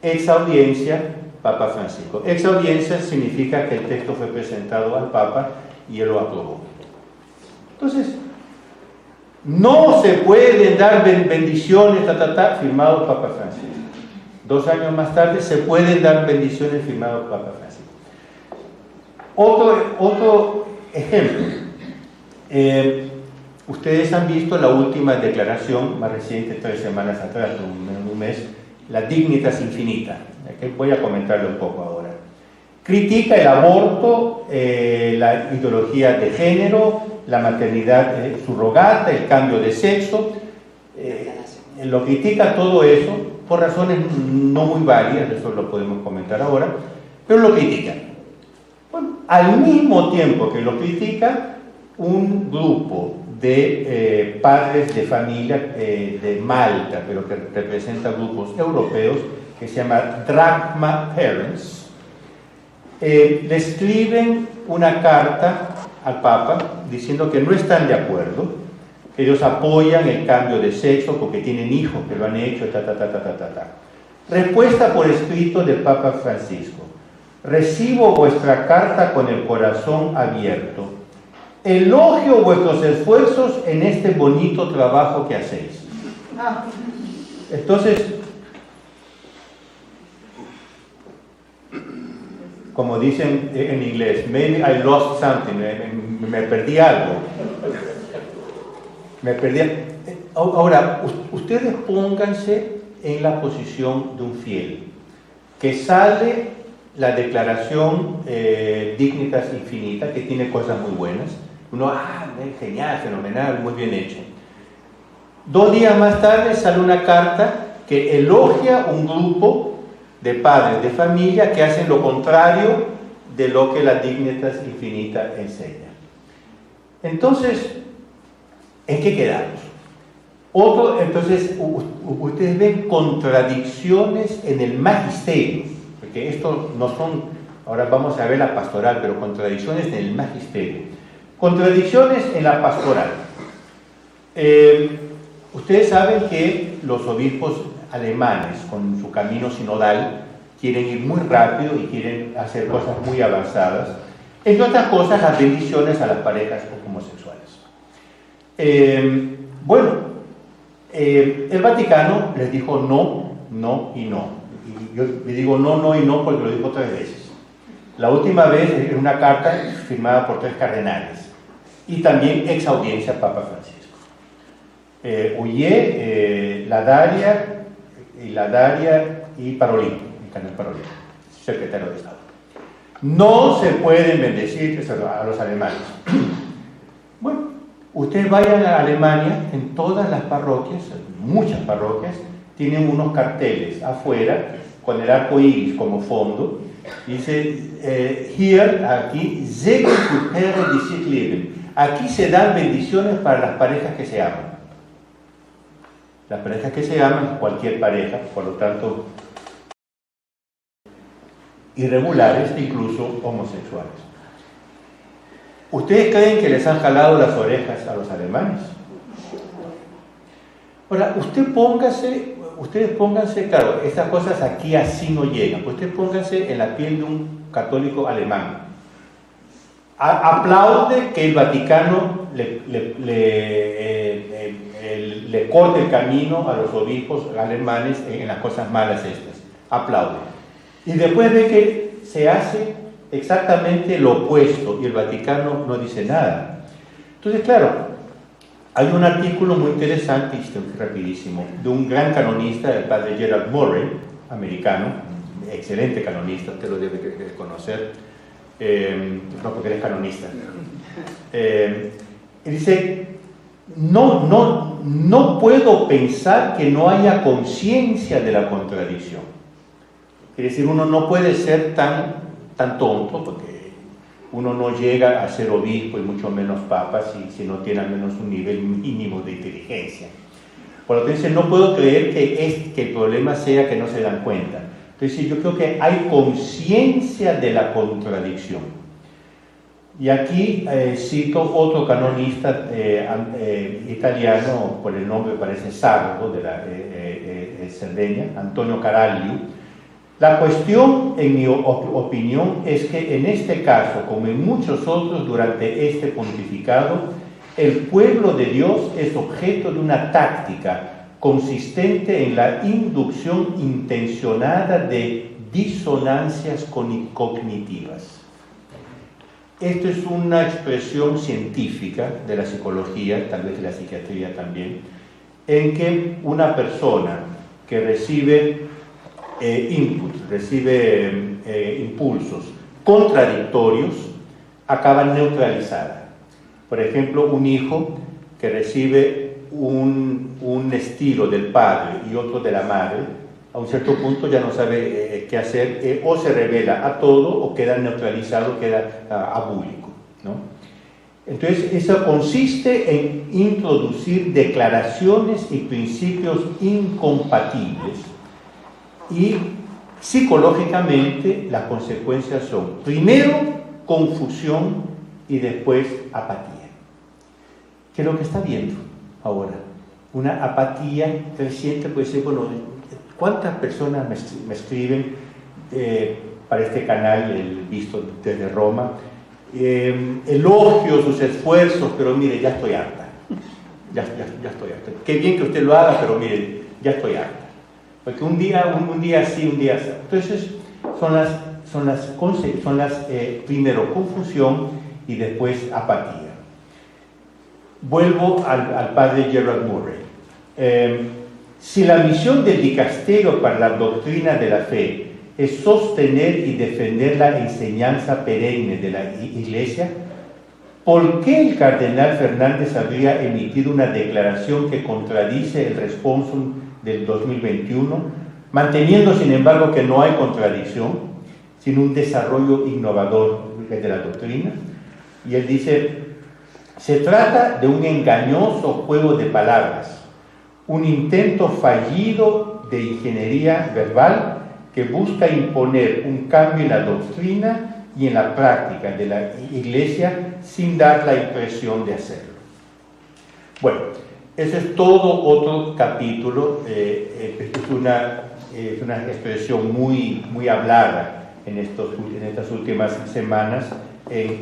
ex audiencia Papa Francisco. Ex audiencia significa que el texto fue presentado al Papa y él lo aprobó. Entonces, no se pueden dar bendiciones, firmado Papa Francisco. 2 años más tarde se pueden dar bendiciones, firmado Papa Francisco. Otro ejemplo. Ustedes han visto la última declaración, más reciente, 3 semanas atrás, un mes, la Dignitas Infinita, que voy a comentarle un poco ahora. Critica el aborto, la ideología de género, la maternidad surrogata, el cambio de sexo. Lo critica todo eso por razones no muy válidas, eso lo podemos comentar ahora, pero lo critica. Bueno, al mismo tiempo que lo critica, un grupo de padres de familia de Malta, pero que representa grupos europeos, que se llama Drachma Parents, le escriben una carta al Papa diciendo que no están de acuerdo, que ellos apoyan el cambio de sexo porque tienen hijos que lo han hecho, Respuesta por escrito del Papa Francisco: recibo vuestra carta con el corazón abierto. Elogio vuestros esfuerzos en este bonito trabajo que hacéis. Entonces, como dicen en inglés, maybe I lost something, me perdí algo. Me perdí. Ahora, ustedes pónganse en la posición de un fiel, que sale la declaración Dignitas Infinita, que tiene cosas muy buenas. Uno, genial, fenomenal, muy bien hecho. 2 días más tarde sale una carta que elogia un grupo de padres de familia que hacen lo contrario de lo que la Dignitas Infinita enseña. Entonces, ¿en qué quedamos? Entonces, ustedes ven contradicciones en el magisterio, porque esto no son, ahora vamos a ver la pastoral, pero contradicciones en el magisterio. Contradicciones en la pastoral. Ustedes saben que los obispos alemanes, con su camino sinodal, quieren ir muy rápido y quieren hacer cosas muy avanzadas. Entre otras cosas, las bendiciones a las parejas homosexuales. El Vaticano les dijo no, no y no. Y yo le digo no, no y no porque lo dijo 3 veces. La última vez en una carta firmada por 3 cardenales y también ex audiencia Papa Francisco. Ladaria y Parolin, el cardenal Parolin, secretario de Estado. No se pueden bendecir a los alemanes. Bueno, ustedes vayan a Alemania, en todas las parroquias, muchas parroquias, tienen unos carteles afuera con el arco iris como fondo. Dice, here, aquí, Segen für Paare, die sich lieben. Aquí se dan bendiciones para las parejas que se aman. Las parejas que se aman, cualquier pareja, por lo tanto, irregulares, incluso homosexuales. ¿Ustedes creen que les han jalado las orejas a los alemanes? Ahora, ustedes pónganse, claro, estas cosas aquí así no llegan, pues ustedes pónganse en la piel de un católico alemán. Aplaude que el Vaticano le corte el camino a los obispos alemanes en las cosas malas estas. Aplaude. Y después ve que se hace exactamente lo opuesto y el Vaticano no dice nada. Entonces, claro, hay un artículo muy interesante, y esto es rapidísimo, de un gran canonista, el padre Gerald Murray, americano, excelente canonista, usted lo debe conocer, no porque eres canonista. Y dice, no puedo pensar que no haya conciencia de la contradicción. Quiere decir, uno no puede ser tan tonto, porque uno no llega a ser obispo y mucho menos papa si no tiene al menos un nivel mínimo de inteligencia. Por lo tanto, no puedo creer que el problema sea que no se dan cuenta. Entonces, yo creo que hay conciencia de la contradicción. Y aquí cito otro canonista italiano, por el nombre parece Sardo, de Cerdeña, Antonio Caraglio. La cuestión, en mi opinión, es que en este caso, como en muchos otros durante este pontificado, el pueblo de Dios es objeto de una táctica consistente en la inducción intencionada de disonancias cognitivas. Esto es una expresión científica de la psicología, tal vez de la psiquiatría también, en que una persona que recibe inputs, recibe impulsos contradictorios, acaba neutralizada. Por ejemplo, un hijo que recibe un estilo del padre y otro de la madre, a un cierto punto ya no sabe qué hacer, o se revela a todo o queda neutralizado, queda abúlico, ¿no? Entonces, eso consiste en introducir declaraciones y principios incompatibles, y psicológicamente las consecuencias son, primero, confusión y después apatía. ¿Qué es lo que está viendo ahora? Una apatía creciente. Puede ser, bueno, ¿cuántas personas me escriben para este canal, el visto desde Roma? Elogio sus esfuerzos, pero mire, ya estoy harta. Ya estoy harta. Qué bien que usted lo haga, pero mire, ya estoy harta. Porque un día sí, un día sí. Entonces, son las primero confusión y después apatía. Vuelvo al padre Gerald Murray. Si la misión del dicasterio para la doctrina de la fe es sostener y defender la enseñanza perenne de la Iglesia, ¿por qué el cardenal Fernández habría emitido una declaración que contradice el responsum del 2021, manteniendo sin embargo que no hay contradicción, sino un desarrollo innovador de la doctrina? Y él dice: se trata de un engañoso juego de palabras, un intento fallido de ingeniería verbal que busca imponer un cambio en la doctrina y en la práctica de la Iglesia sin dar la impresión de hacerlo. Bueno, ese es todo otro capítulo. Es una expresión muy hablada en estas últimas semanas en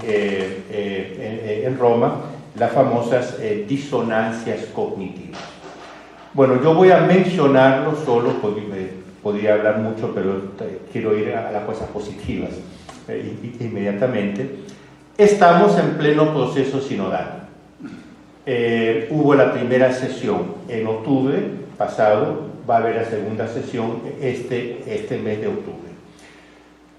Roma, las famosas disonancias cognitivas. Bueno, yo voy a mencionarlo solo, porque podría hablar mucho, pero quiero ir a las cosas positivas inmediatamente. Estamos en pleno proceso sinodal. Hubo la primera sesión en octubre pasado, va a haber la segunda sesión este mes de octubre.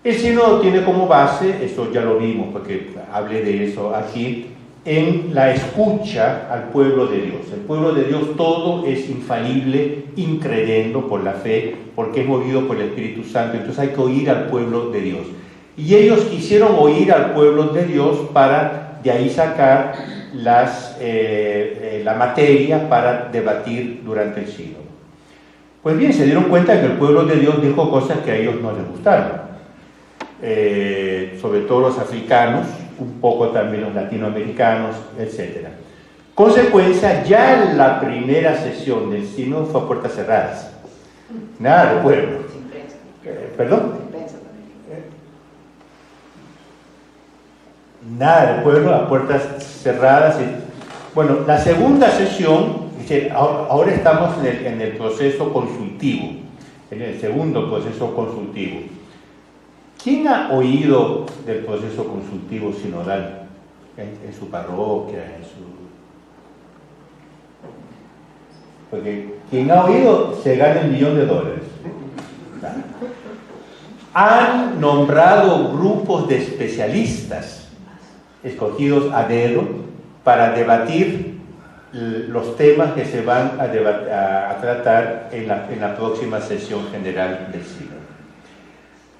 El sínodo tiene como base, eso ya lo vimos porque hablé de eso aquí, en la escucha al pueblo de Dios. El pueblo de Dios todo es infalible, incredendo por la fe, porque es movido por el Espíritu Santo, entonces hay que oír al pueblo de Dios. Y ellos quisieron oír al pueblo de Dios para de ahí sacar la materia para debatir durante el sínodo. Pues bien, se dieron cuenta que el pueblo de Dios dijo cosas que a ellos no les gustaron. Sobre todo los africanos, un poco también los latinoamericanos, etc. Consecuencia, ya la primera sesión del sínodo fue a puertas cerradas. Nada de pueblo. ¿Perdón? Nada de pueblo, a puertas cerradas. Bueno, la segunda sesión, ahora estamos en el proceso consultivo, en el segundo proceso consultivo. ¿Quién ha oído del proceso consultivo sinodal en su parroquia? Porque quien ha oído se gana $1.000.000. Han nombrado grupos de especialistas escogidos a dedo para debatir los temas que se van a tratar en la próxima sesión general del sínodo.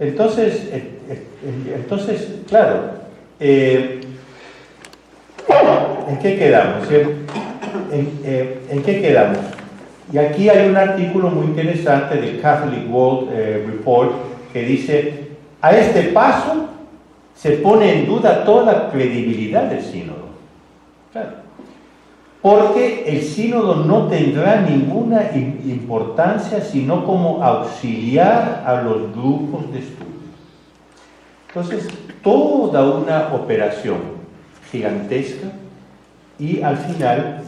Entonces, claro, ¿en qué quedamos? ¿En qué quedamos? Y aquí hay un artículo muy interesante del Catholic World Report que dice: a este paso se pone en duda toda la credibilidad del sínodo. Claro. Porque el sínodo no tendrá ninguna importancia sino como auxiliar a los grupos de estudio. Entonces, toda una operación gigantesca, y al final,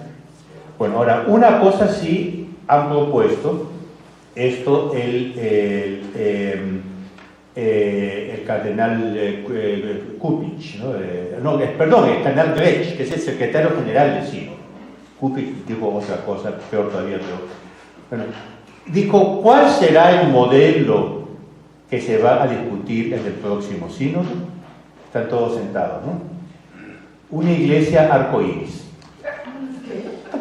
bueno, ahora, una cosa sí han propuesto, esto el cardenal Cupich, ¿no? Perdón, el cardenal Grech, que es el secretario general del sínodo. Cupich dijo otra cosa, peor todavía, pero bueno, dijo, ¿cuál será el modelo que se va a discutir en el próximo sínodo? Están todos sentados, ¿no? Una iglesia arcoíris.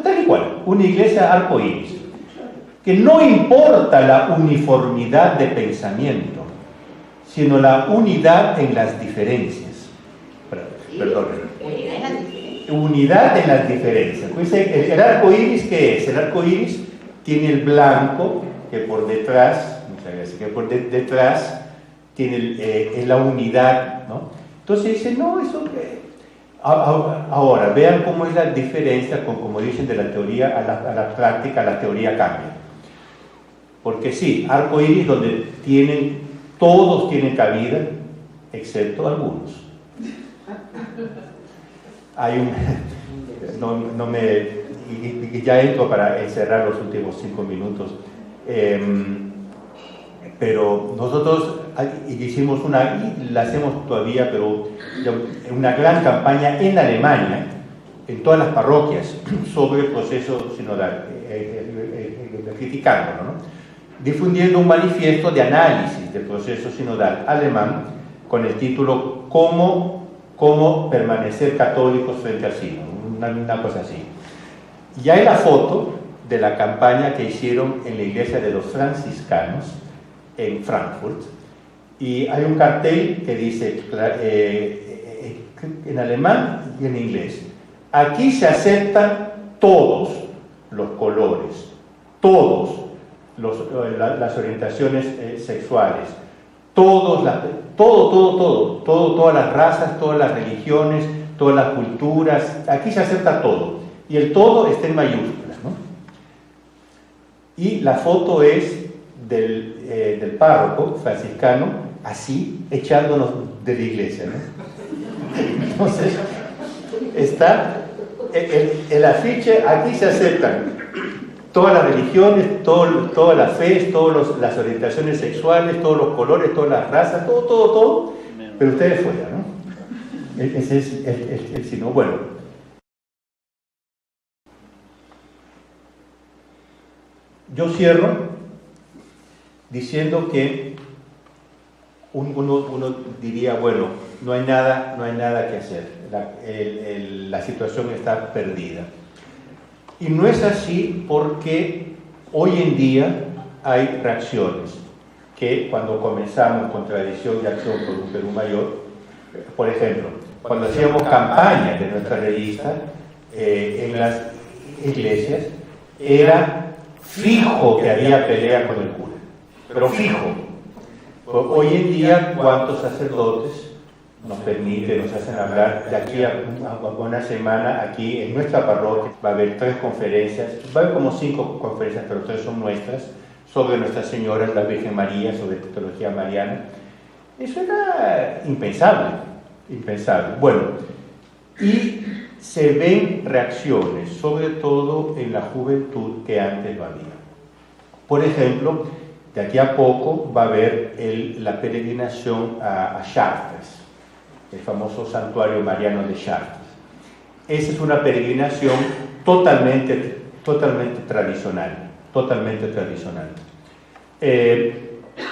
Tal y cual, una iglesia arcoíris. Que no importa la uniformidad de pensamiento, sino la unidad en las diferencias. Perdón. Unidad en las diferencias. Pues el arco iris, ¿qué es? El arco iris tiene el blanco, que por detrás, muchas veces, que por detrás tiene la unidad, ¿no? Entonces dice, no, eso. Ahora, vean cómo es la diferencia, como dicen, de la teoría a la práctica, la teoría cambia. Porque sí, arco iris donde todos tienen cabida, excepto algunos. Hay y ya entro para encerrar los últimos 5 minutos. Pero nosotros hicimos y la hacemos todavía, pero una gran campaña en Alemania, en todas las parroquias, sobre el proceso sinodal, criticándolo, ¿no? Difundiendo un manifiesto de análisis del proceso sinodal alemán con el título ¿Cómo permanecer católicos frente al sínodo? Una cosa así. Y hay la foto de la campaña que hicieron en la iglesia de los franciscanos en Frankfurt, y hay un cartel que dice en alemán y en inglés: aquí se aceptan todos los colores, todas las orientaciones sexuales, todas las razas, todas las religiones, todas las culturas, aquí se acepta todo, y el todo está en mayúsculas, ¿no? Y la foto es del párroco franciscano, así, echándonos de la iglesia, ¿no? Entonces, está el afiche: aquí se aceptan todas las religiones, todas las fe, todas las orientaciones sexuales, todos los colores, todas las razas, todo, pero ustedes fuera, ¿no? Ese es el signo. Bueno, yo cierro diciendo que uno diría, bueno, no hay nada que hacer, la situación está perdida. Y no es así, porque hoy en día hay reacciones que, cuando comenzamos con Tradición y Acción por un Perú Mayor, por ejemplo, cuando hacíamos campañas de nuestra revista en las iglesias, era fijo que había pelea con el cura, pero fijo. Hoy en día, ¿cuántos sacerdotes nos hacen hablar? De aquí a una semana, aquí en nuestra parroquia va a haber 3 conferencias, va a haber como 5 conferencias, pero 3 son nuestras, sobre Nuestra Señora, la Virgen María, sobre teología mariana. Eso era impensable. Bueno, y se ven reacciones, sobre todo en la juventud, que antes no había. Por ejemplo, de aquí a poco va a haber la peregrinación a Chartres, el famoso santuario mariano de Chartres. Esa es una peregrinación totalmente tradicional,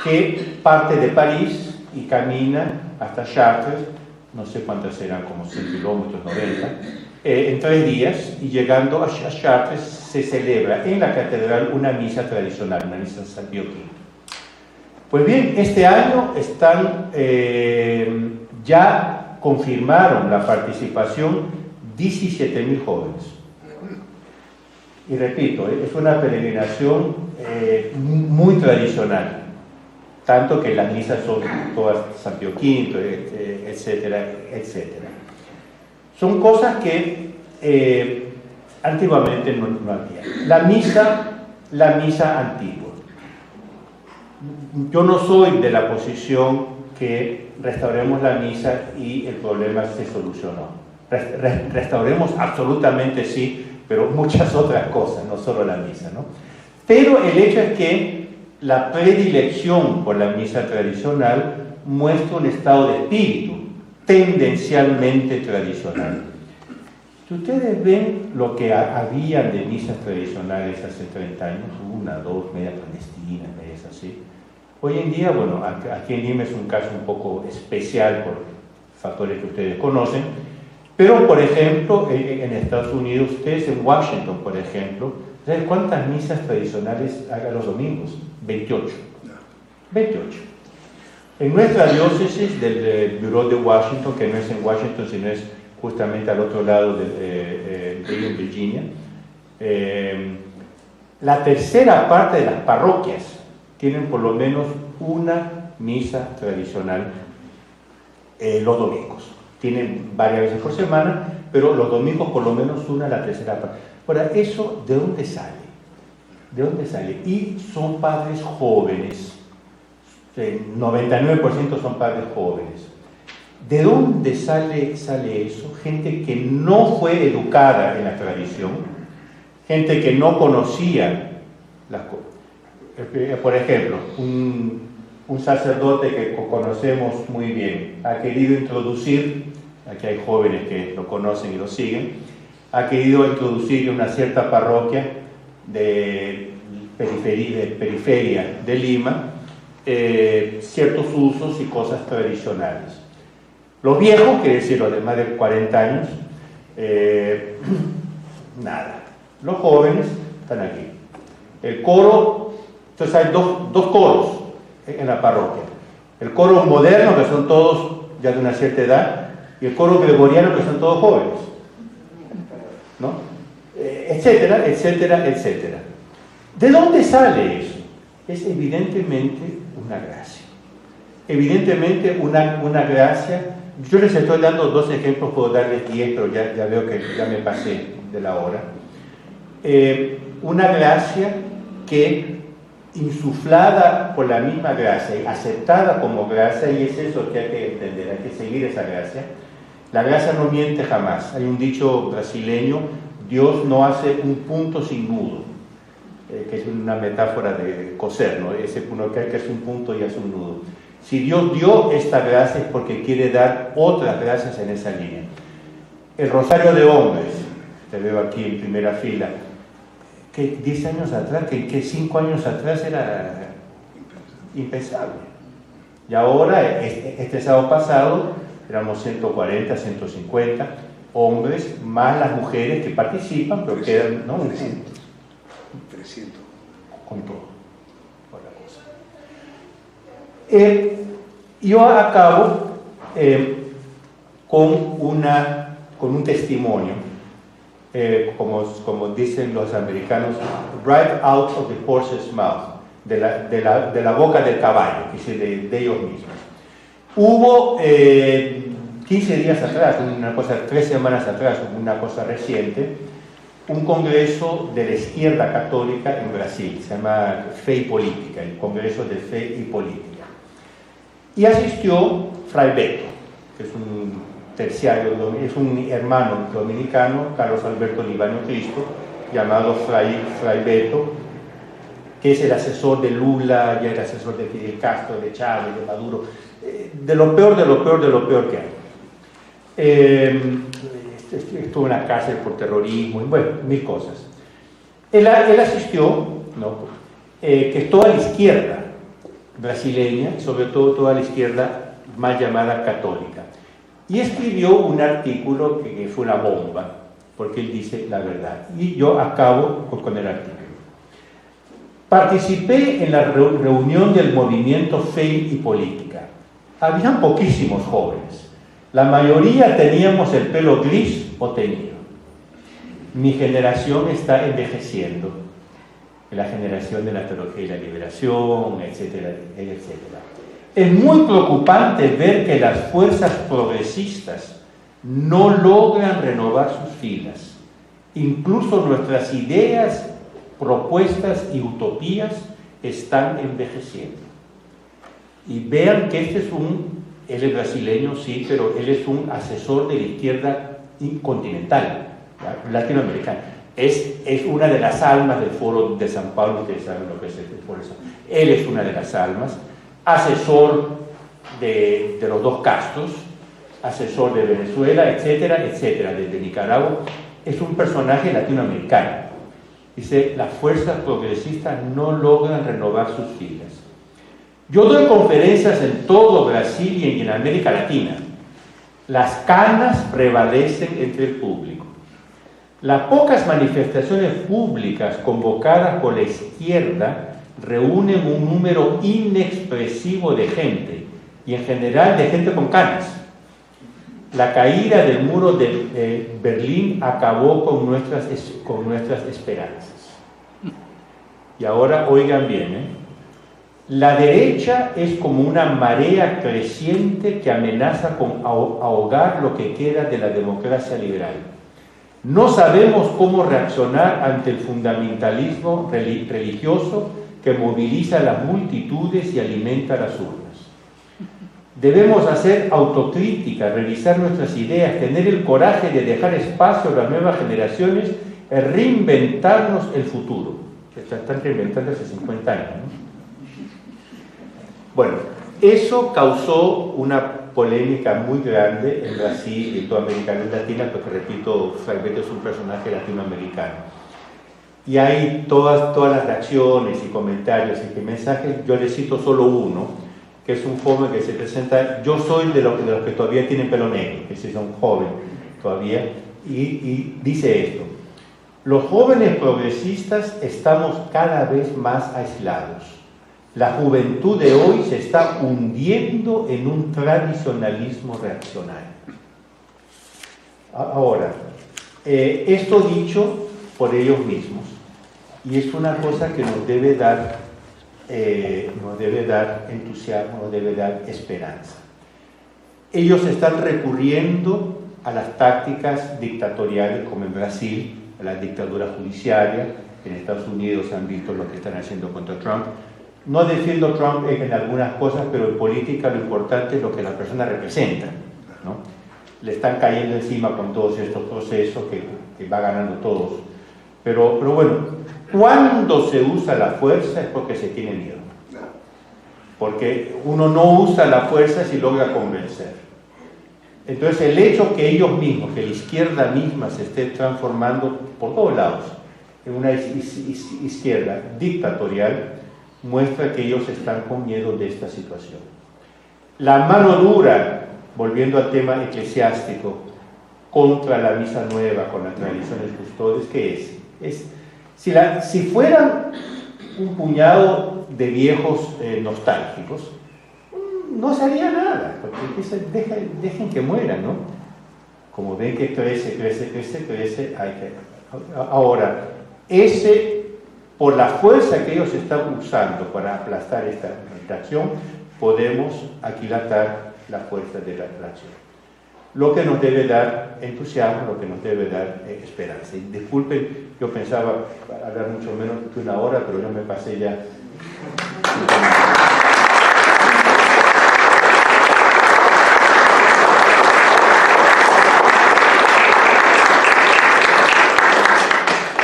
que parte de París y camina hasta Chartres, no sé cuántas serán, como 100 kilómetros, 90, en 3 días, y llegando a Chartres se celebra en la catedral una misa tradicional, una misa San Pío V. Pues bien, este año ya confirmaron la participación 17.000 jóvenes. Y repito, es una peregrinación muy tradicional, tanto que las misas son todas San Pío V, etcétera, etcétera. Son cosas que antiguamente no había. La misa antigua. Yo no soy de la posición que restauremos la misa y el problema se solucionó. Restauremos absolutamente sí, pero muchas otras cosas, no solo la misa, ¿no? Pero el hecho es que la predilección por la misa tradicional muestra un estado de espíritu tendencialmente tradicional. Si ustedes ven lo que había de misas tradicionales hace 30 años, una, dos, media clandestinas, medias así. Hoy en día, bueno, aquí en Lima es un caso un poco especial por factores que ustedes conocen, pero por ejemplo, en Estados Unidos, ustedes en Washington, por ejemplo, ¿saben cuántas misas tradicionales hay los domingos? 28. 28. En nuestra diócesis del Bureau de Washington, que no es en Washington, sino es justamente al otro lado de Virginia, la tercera parte de las parroquias tienen por lo menos una misa tradicional los domingos. Tienen varias veces por semana, pero los domingos por lo menos una, la tercera parte. Ahora, ¿eso de dónde sale? ¿De dónde sale? Y son padres jóvenes, el 99% son padres jóvenes. ¿De dónde sale eso? Gente que no fue educada en la tradición, gente que no conocía las cosas. Por ejemplo, un sacerdote que conocemos muy bien ha querido introducir, aquí hay jóvenes que lo conocen y lo siguen, ha querido introducir en una cierta parroquia de periferia de Lima ciertos usos y cosas tradicionales. Los viejos, quiere decir los de más de 40 años, nada. Los jóvenes están aquí. El coro, entonces hay dos coros en la parroquia. El coro moderno, que son todos ya de una cierta edad, y el coro gregoriano, que son todos jóvenes, ¿no? Etcétera, etcétera, etcétera. ¿De dónde sale eso? Es evidentemente una gracia. Evidentemente una gracia. Yo les estoy dando 2 ejemplos, puedo darles 10, pero ya veo que ya me pasé de la hora. Una gracia que, insuflada por la misma gracia y aceptada como gracia, y es eso que hay que entender, hay que seguir esa gracia. La gracia no miente jamás. Hay un dicho brasileño: Dios no hace un punto sin nudo, que es una metáfora de coser, ¿no? Ese uno que es un punto y hace un nudo. Si Dios dio esta gracia es porque quiere dar otras gracias en esa línea. El rosario de hombres, te veo aquí en primera fila, que 10 años atrás, que 5 años atrás era impensable. Y ahora, este sábado pasado, éramos 140, 150 hombres, más las mujeres que participan, pero quedan, ¿no? 300. Con todo. Yo acabo con un testimonio, como dicen los americanos, right out of the horse's mouth, de la boca del caballo, que es de ellos mismos. Hubo 15 días atrás, 3 semanas atrás, una cosa reciente, un congreso de la izquierda católica en Brasil, se llama Fe y Política, el Congreso de Fe y Política. Y asistió Fray Beto, que es un terciario, es un hermano dominicano, Carlos Alberto Libano Cristo, llamado Fray Beto, que es el asesor de Lula, ya el asesor de Fidel Castro, de Chávez, de Maduro, de lo peor que hay. Estuvo en la cárcel por terrorismo, y bueno, 1000 cosas. Él asistió, ¿no? Que es toda la izquierda brasileña, sobre todo toda la izquierda más llamada católica, y escribió un artículo que fue una bomba, porque él dice la verdad, y yo acabo con el artículo. Participé en la reunión del movimiento Fe y Política. Habían poquísimos jóvenes, la mayoría teníamos el pelo gris o teñido. Mi generación está envejeciendo, la generación de la teología y la liberación, etcétera, etcétera. Es muy preocupante ver que las fuerzas progresistas no logran renovar sus filas. Incluso nuestras ideas, propuestas y utopías están envejeciendo. Y vean que él es brasileño, sí, pero él es un asesor de la izquierda continental, latinoamericana. Es una de las almas del Foro de San Pablo, ustedes saben lo que es el Foro de San Pablo. Él es una de las almas, asesor de los dos castos, asesor de Venezuela, etcétera, etcétera, desde Nicaragua, es un personaje latinoamericano. Dice, las fuerzas progresistas no logran renovar sus filas. Yo doy conferencias en todo Brasil y en América Latina. Las canas prevalecen entre el público. Las pocas manifestaciones públicas convocadas por la izquierda reúnen un número inexpresivo de gente, y en general de gente con canas. La caída del muro de Berlín acabó con nuestras esperanzas. Y ahora oigan bien, la derecha es como una marea creciente que amenaza con ahogar lo que queda de la democracia liberal. No sabemos cómo reaccionar ante el fundamentalismo religioso que moviliza a las multitudes y alimenta las urnas. Debemos hacer autocrítica, revisar nuestras ideas, tener el coraje de dejar espacio a las nuevas generaciones y reinventarnos el futuro. Se están reinventando hace 50 años, ¿no? Bueno, eso causó una polémica muy grande en Brasil y en toda América Latina, porque, repito, Fragbeto es un personaje latinoamericano. Y hay todas las reacciones y comentarios y mensajes. Yo les cito solo uno, que es un joven que se presenta. Yo soy de los que todavía tienen pelo negro, que es un joven todavía, y dice esto: los jóvenes progresistas estamos cada vez más aislados. La juventud de hoy se está hundiendo en un tradicionalismo reaccionario. Ahora, esto dicho por ellos mismos, y es una cosa que nos debe dar entusiasmo, nos debe dar esperanza. Ellos están recurriendo a las tácticas dictatoriales, como en Brasil, a la dictadura judiciaria. En Estados Unidos han visto lo que están haciendo contra Trump. No defiendo Trump en algunas cosas, pero en política lo importante es lo que la persona representa, ¿no? Le están cayendo encima con todos estos procesos que va ganando todos. Pero bueno, cuando se usa la fuerza es porque se tiene miedo. Porque uno no usa la fuerza si logra convencer. Entonces el hecho que ellos mismos, que la izquierda misma se esté transformando por todos lados en una izquierda dictatorial, muestra que ellos están con miedo de esta situación. La mano dura, volviendo al tema eclesiástico, contra la misa nueva, con las tradiciones custodias, ¿qué es? Si fueran un puñado de viejos nostálgicos, no se haría nada, porque dejen que mueran, ¿no? Como ven que crece, hay que... Ahora, por la fuerza que ellos están usando para aplastar esta acción, podemos aquilatar la fuerza de la acción. Lo que nos debe dar entusiasmo, lo que nos debe dar esperanza. Y disculpen, yo pensaba hablar mucho menos que una hora, pero yo me pasé ya.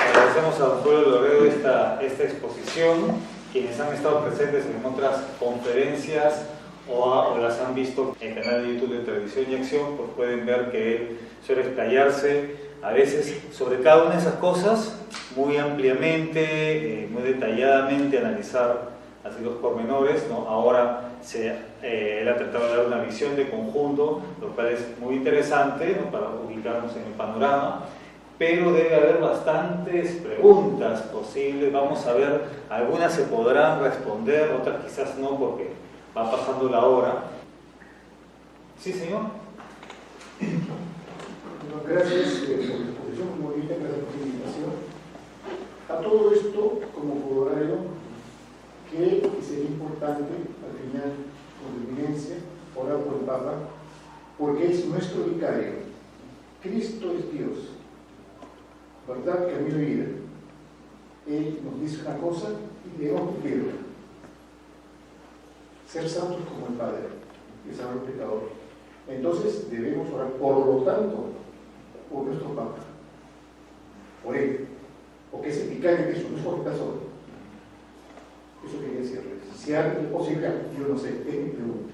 Agradecemos a don Julio Loredo esta exposición. Quienes han estado presentes en otras conferencias o las han visto en el canal de YouTube de Televisión y Acción, pues pueden ver que él suele explayarse a veces sobre cada una de esas cosas muy ampliamente, muy detalladamente, analizar así los pormenores, ¿no? Ahora él ha tratado de dar una visión de conjunto, lo cual es muy interesante, ¿no? Para ubicarnos en el panorama, pero debe haber bastantes preguntas posibles. Vamos a ver, algunas se podrán responder, otras quizás no, porque va pasando la hora. Sí, señor. Gracias por la exposición, muy bonita, gracias por la invitación. A todo esto, como corolario, que sería importante, al final, con evidencia, orar por el Papa, porque es nuestro vicario. Cristo es Dios. ¿Verdad? Camilo y vida. Él nos dice una cosa y debemos cumplirla. Ser santos como el Padre, que es el pecador. Entonces debemos orar, por lo tanto, por nuestro Papa, por él, porque ese vicario que es nuestro pastor. Eso quería decirles. Si hay posibilidad, yo no sé, es mi pregunta.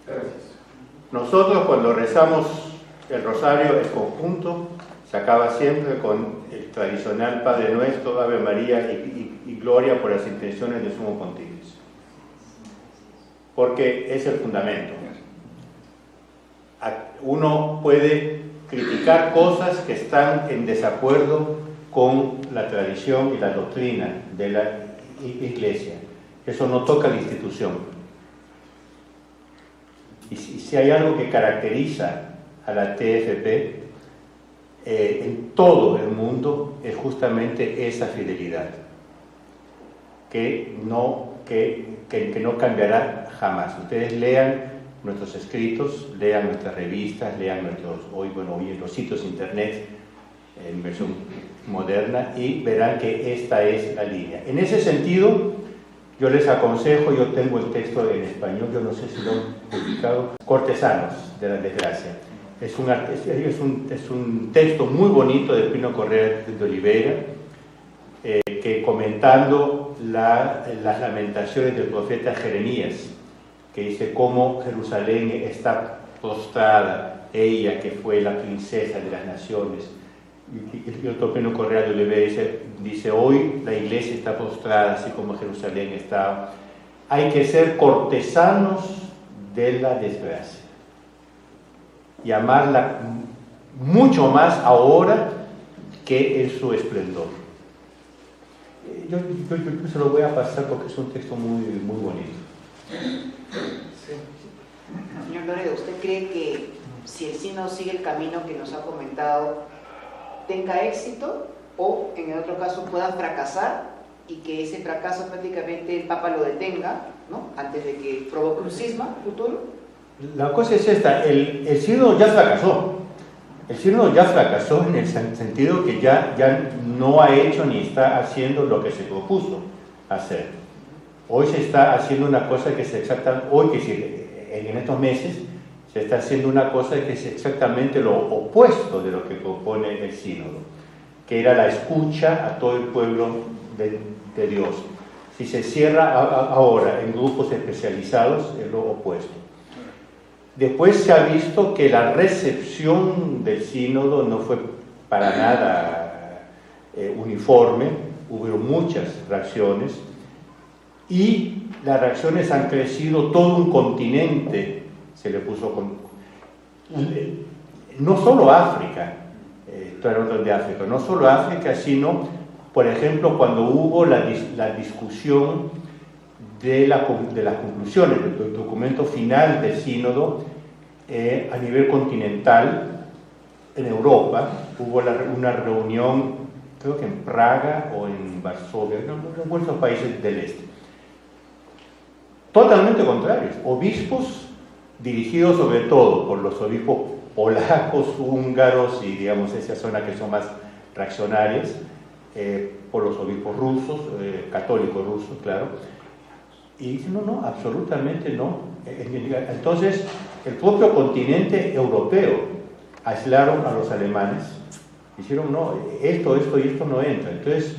Gracias. Nosotros cuando rezamos el rosario en conjunto, se acaba siempre con el tradicional Padre Nuestro, Ave María y Gloria por las intenciones de Sumo Pontífice. Porque es el fundamento. Uno puede criticar cosas que están en desacuerdo con la tradición y la doctrina de la Iglesia. Eso no toca la institución. Y si hay algo que caracteriza a la TFP en todo el mundo, es justamente esa fidelidad, que no cambiará jamás. Ustedes lean nuestros escritos, lean nuestras revistas, lean hoy en los sitios internet en versión moderna, y verán que esta es la línea. En ese sentido, yo les aconsejo, yo tengo el texto en español, yo no sé si lo han publicado, Cortesanos de la Desgracia. Es un texto muy bonito de Pino Correa de Oliveira, que comentando las lamentaciones del profeta Jeremías, que dice cómo Jerusalén está postrada, ella que fue la princesa de las naciones. Y el otro Pino Correa de Oliveira dice, hoy la iglesia está postrada, así como Jerusalén está. Hay que ser cortesanos de la desgracia y amarla mucho más ahora que en su esplendor. Yo se lo voy a pasar porque es un texto muy, muy bonito. Sí. Señor Loredo, ¿usted cree que si el sínodo sigue el camino que nos ha comentado, tenga éxito, o en el otro caso pueda fracasar y que ese fracaso prácticamente el Papa lo detenga, ¿no?, antes de que provoque un cisma futuro? La cosa es esta, el sínodo ya fracasó. El sínodo ya fracasó en el sentido que ya no ha hecho ni está haciendo lo que se propuso hacer. Hoy se está haciendo una cosa que es exactamente, en estos meses, se está haciendo una cosa que es exactamente lo opuesto de lo que propone el sínodo, que era la escucha a todo el pueblo de Dios. Si se cierra ahora en grupos especializados, es lo opuesto. Después se ha visto que la recepción del sínodo no fue para nada uniforme, hubo muchas reacciones, y las reacciones han crecido, todo un continente se le puso no solo África, estoy hablando de África, no solo África, sino, por ejemplo, cuando hubo la discusión de las conclusiones del documento final del sínodo a nivel continental en Europa, hubo una reunión, creo que en Praga o en Varsovia, en muchos países del este, totalmente contrarios, obispos dirigidos sobre todo por los obispos polacos, húngaros y digamos esa zona que son más reaccionarias, por los obispos rusos, católicos rusos, claro, y dicen no, absolutamente no. Entonces el propio continente europeo aislaron a los alemanes, dijeron no, esto y esto no entra. Entonces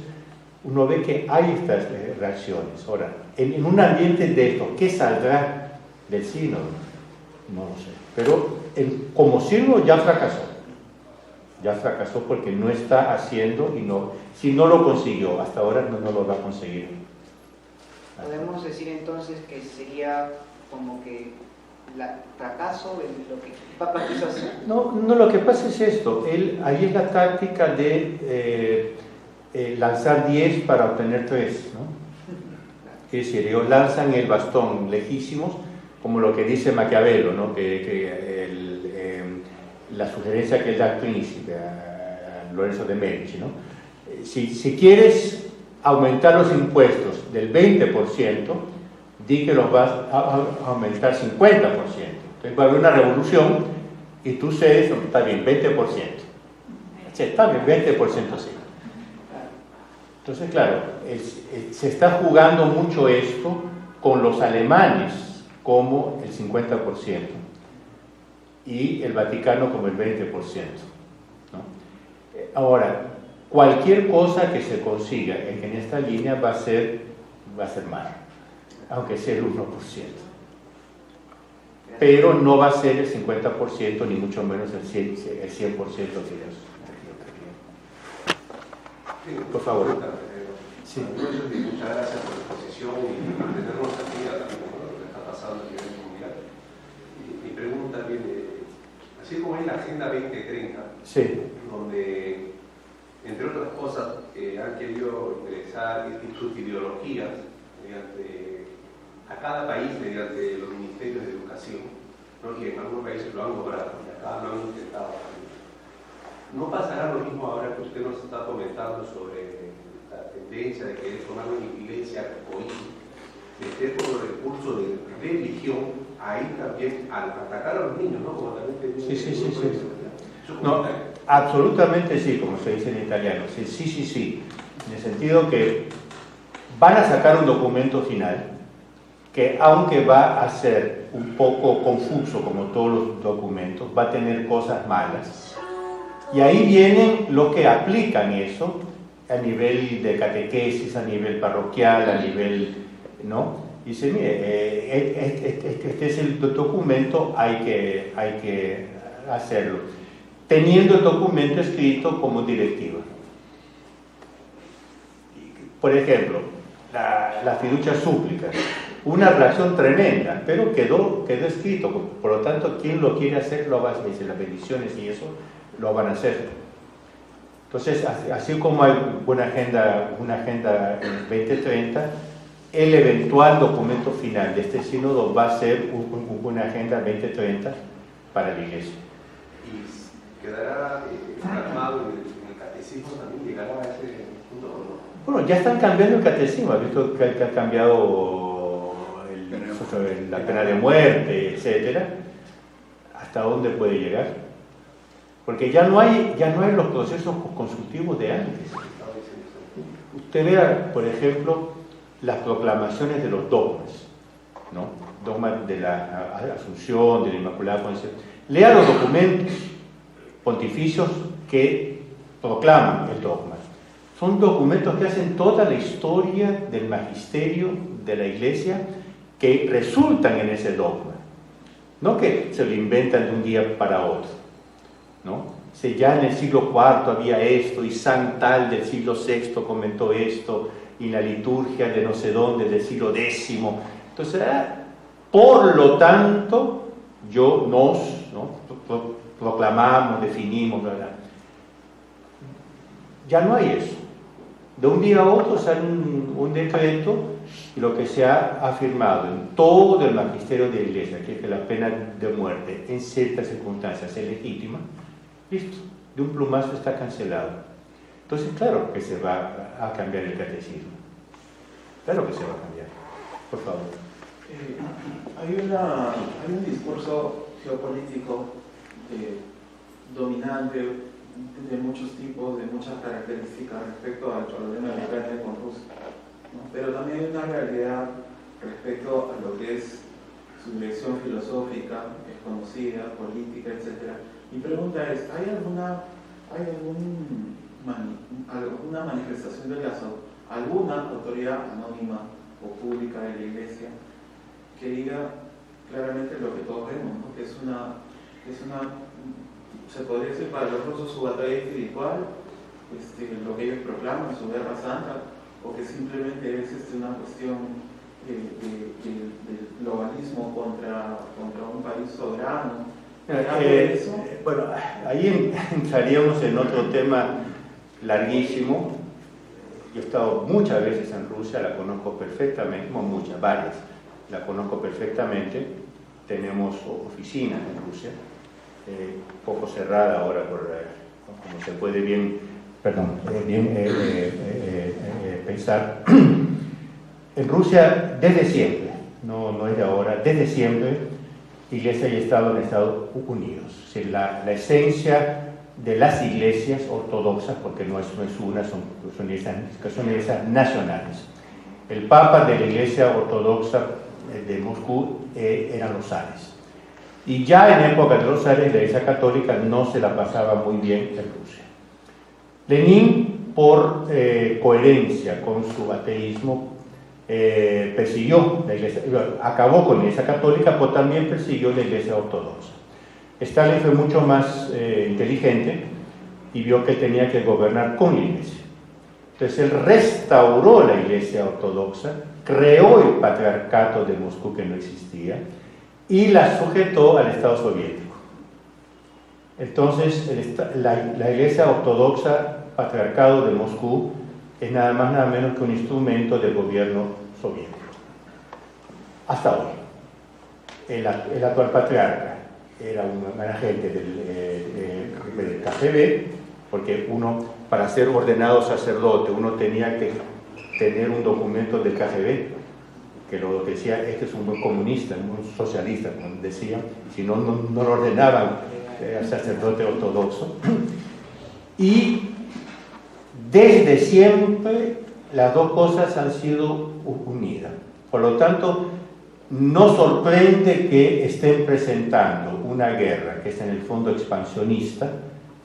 uno ve que hay estas reacciones. Ahora, en un ambiente de esto, ¿qué saldrá del sínodo? No lo sé, pero como sínodo ya fracasó porque no está haciendo si no lo consiguió, hasta ahora no lo va a conseguir. ¿Podemos decir entonces que sería como que el fracaso de lo que el Papa quiso hacer? No, lo que pasa es esto, ahí es la táctica de lanzar 10 para obtener 3, ¿no? Es decir, ellos lanzan el bastón lejísimos, como lo que dice Maquiavelo, ¿no? La sugerencia que él da al príncipe, a Lorenzo de Medici, ¿no? Si quieres aumentar los impuestos del 20%, di que los vas a aumentar 50%. Entonces va a haber una revolución y tú cedes, está bien, 20%. Está bien, 20% sí. Entonces, claro, se está jugando mucho esto con los alemanes como el 50% y el Vaticano como el 20%, ¿no? Ahora, cualquier cosa que se consiga en esta línea va a ser mal, aunque sea el 1%. pero no va a ser el 50% ni mucho menos el 100% de ellos. Por favor. Sí. Muchas gracias por la exposición y por tenernos aquí a lo que está pasando a nivel mundial. Mi pregunta viene, así como hay la Agenda 2030, sí, donde, entre otras cosas, han querido ingresar sus ideologías a cada país mediante los ministerios de educación, ¿no? Y en algunos países lo han logrado y acá lo han intentado también. ¿No pasará lo mismo ahora que usted nos está comentando sobre la tendencia de querer tomar una iglesia arcoíris, meter como recurso de religión ahí también al atacar a los niños, ¿no? Como también sí. No, absolutamente sí, como se dice en italiano. Sí. En el sentido que van a sacar un documento final que, aunque va a ser un poco confuso como todos los documentos, va a tener cosas malas. Y ahí vienen los que aplican eso a nivel de catequesis, a nivel parroquial, a nivel, ¿no? Dice, mire, este es el documento, hay que hacerlo, teniendo el documento escrito como directiva. Por ejemplo, la fiducia súplica, una reacción tremenda, pero quedó escrito, por lo tanto, quien lo quiere hacer, lo va a hacer, las bendiciones y eso, lo van a hacer. Entonces, así como hay una agenda 2030, el eventual documento final de este sínodo va a ser una agenda 2030 para la Iglesia. ¿Y quedará plasmado en el catecismo también? ¿Llegará a ese punto o no? Bueno, ya están cambiando el catecismo, has visto que ha cambiado la pena de muerte, etcétera. ¿Hasta dónde puede llegar? Porque ya no hay los procesos consultivos de antes. Usted vea, por ejemplo, las proclamaciones de los dogmas, ¿no? Dogmas de la Asunción, de la Inmaculada Concepción. Lea los documentos pontificios que proclaman el dogma. Son documentos que hacen toda la historia del magisterio de la Iglesia que resultan en ese dogma. No que se lo inventan de un día para otro, ¿no? Si ya en el siglo IV había esto, y San tal del siglo VI comentó esto, y la liturgia de no sé dónde del siglo X. Entonces, por lo tanto, nos proclamamos, definimos, ¿verdad? Ya no hay eso. De un día a otro sale un decreto y lo que se ha afirmado en todo el magisterio de la Iglesia, que es que la pena de muerte en ciertas circunstancias es legítima, listo, de un plumazo está cancelado. Entonces, claro que se va a cambiar el catecismo. Claro que se va a cambiar. Por favor. Hay un discurso geopolítico dominante de muchos tipos, de muchas características respecto al problema de Ucrania con Rusia, ¿no? Pero también hay una realidad respecto a lo que es su dirección filosófica, es conocida, política, etc. Mi pregunta es, ¿hay alguna manifestación de alguna autoridad anónima o pública de la Iglesia que diga claramente lo que todos vemos, ¿no? Que es una, se podría decir para los rusos, su batalla espiritual, lo que ellos proclaman, su guerra santa, o que simplemente es una cuestión de globalismo contra un país soberano? Bueno, ahí entraríamos en otro tema larguísimo. Yo he estado muchas veces en Rusia, la conozco perfectamente, varias, la conozco perfectamente. Tenemos oficinas en Rusia, poco cerrada ahora, como se puede bien pensar. En Rusia, desde siempre, no es de ahora, desde siempre, Iglesia y Estado han estado unidos. Es decir, la esencia de las iglesias ortodoxas, porque no es una, son iglesias nacionales. El Papa de la Iglesia Ortodoxa de Moscú eran los zares. Y ya en época de los zares, la Iglesia Católica no se la pasaba muy bien en Rusia. Lenin, por coherencia con su ateísmo, persiguió la iglesia, acabó con la iglesia católica, pero también persiguió la iglesia ortodoxa. Stalin fue mucho más inteligente y vio que tenía que gobernar con la iglesia. Entonces él restauró la iglesia ortodoxa, creó el patriarcato de Moscú que no existía y la sujetó al Estado soviético. Entonces la iglesia ortodoxa, patriarcado de Moscú, es nada más nada menos que un instrumento del gobierno soviético. Hasta hoy. El actual patriarca era un agente del KGB, porque uno, para ser ordenado sacerdote, uno tenía que tener un documento del KGB que lo decía, este es un buen comunista, un buen socialista, como decían, si no, no lo ordenaban al sacerdote ortodoxo. Y desde siempre las dos cosas han sido unidas. Por lo tanto, no sorprende que estén presentando una guerra que es en el fondo expansionista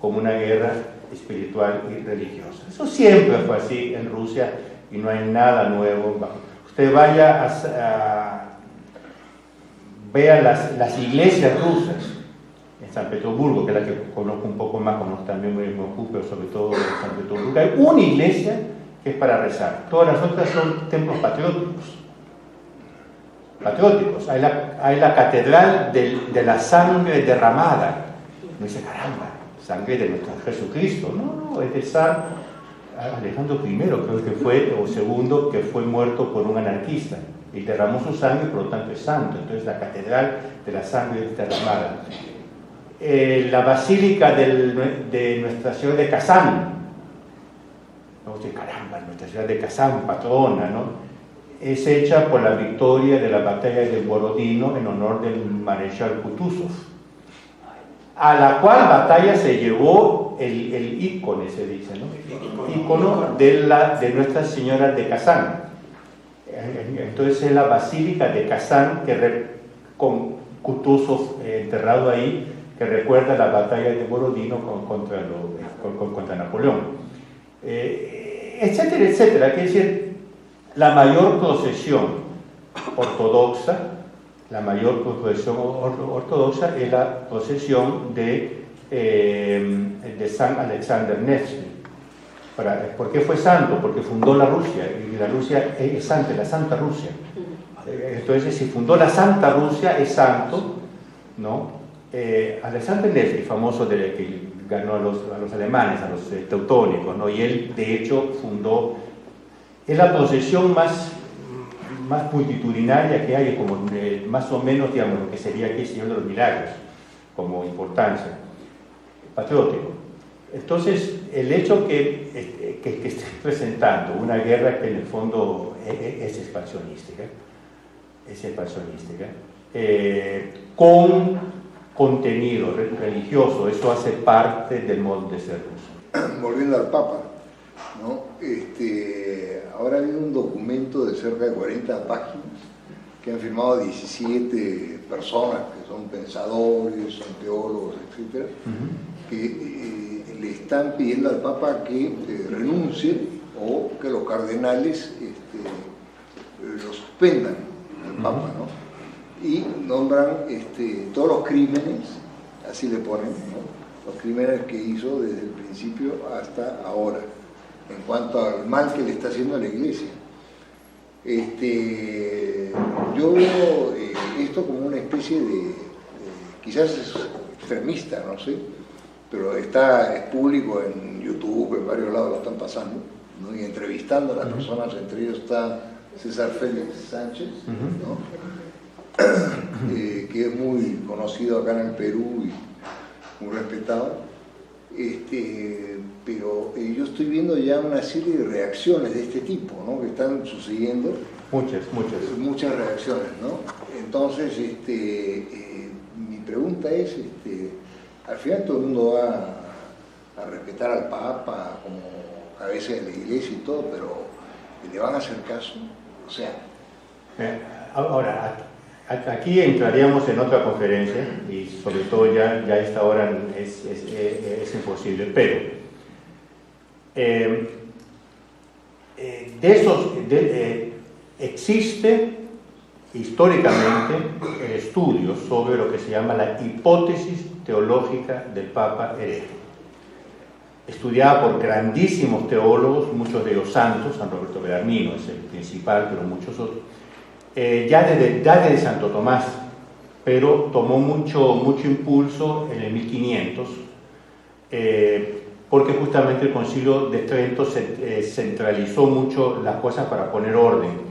como una guerra espiritual y religiosa. Eso siempre fue así en Rusia y no hay nada nuevo. Usted vaya vea las iglesias rusas en San Petersburgo, que es la que conozco un poco más, conozco también en Moscú, pero sobre todo en San Petersburgo. Hay una iglesia que es para rezar. Todas las otras son templos patrióticos. Hay la catedral de la sangre derramada. No dice, caramba, sangre de nuestro Jesucristo. No, es de San Alejandro I, creo que fue, o segundo, que fue muerto por un anarquista. Y derramó su sangre, por lo tanto es santo. Entonces la catedral de la sangre derramada. La basílica de Nuestra Señora de Kazán. No dice, caramba, Nuestra Señora de Kazán, patrona, ¿no? Es hecha por la victoria de la batalla de Borodino en honor del Marechal Kutuzov, a la cual batalla se llevó el ícono, se dice, ¿no? Ícono de Nuestra Señora de Kazán. Entonces es la basílica de Kazán, con Kutuzov enterrado ahí, que recuerda la batalla de Borodino contra Napoleón. Etcétera, etcétera. Quiere decir, la mayor procesión ortodoxa es la procesión de San Alexander Nevsky. ¿Por qué fue santo? Porque fundó la Rusia, y la Rusia es santa, la Santa Rusia. Entonces, si fundó la Santa Rusia, es santo, ¿no? Alexander Nevsky, famoso que ganó a los alemanes, a los teutónicos, ¿no? Y él, de hecho, fundó. Es la procesión más multitudinaria que hay, como más o menos, digamos, lo que sería aquí el Señor de los Milagros, como importancia, patriótico. Entonces, el hecho que esté presentando una guerra que en el fondo es expansionística, con contenido religioso, eso hace parte del modo de ser ruso. Volviendo al Papa, ¿no? Ahora hay un documento de cerca de 40 páginas que han firmado 17 personas que son pensadores, son teólogos, etc., que le están pidiendo al Papa que renuncie o que los cardenales lo suspendan al Papa, ¿no? Y nombran todos los crímenes, así le ponen, ¿no? Los crímenes que hizo desde el principio hasta ahora, en cuanto al mal que le está haciendo a la Iglesia. Yo veo esto como una especie quizás es extremista, no sé, pero es público en YouTube, en varios lados lo están pasando, ¿no? Y entrevistando a las personas, entre ellos está César Félix Sánchez, ¿no? Que es muy conocido acá en el Perú y muy respetado. Pero yo estoy viendo ya una serie de reacciones de este tipo, ¿no? Que están sucediendo. Muchas reacciones, ¿no? Entonces, mi pregunta es, al final todo el mundo va a respetar al Papa como cabeza de la Iglesia y todo, pero ¿le van a hacer caso? O sea... Ahora, aquí entraríamos en otra conferencia y sobre todo ya a esta hora es imposible, pero Existe históricamente estudios sobre lo que se llama la hipótesis teológica del Papa hereje, estudiada por grandísimos teólogos, muchos de ellos santos. San Roberto Bellarmino es el principal, pero muchos otros, ya desde Santo Tomás, pero tomó mucho impulso en el 1500, porque justamente el Concilio de Trento centralizó mucho las cosas para poner orden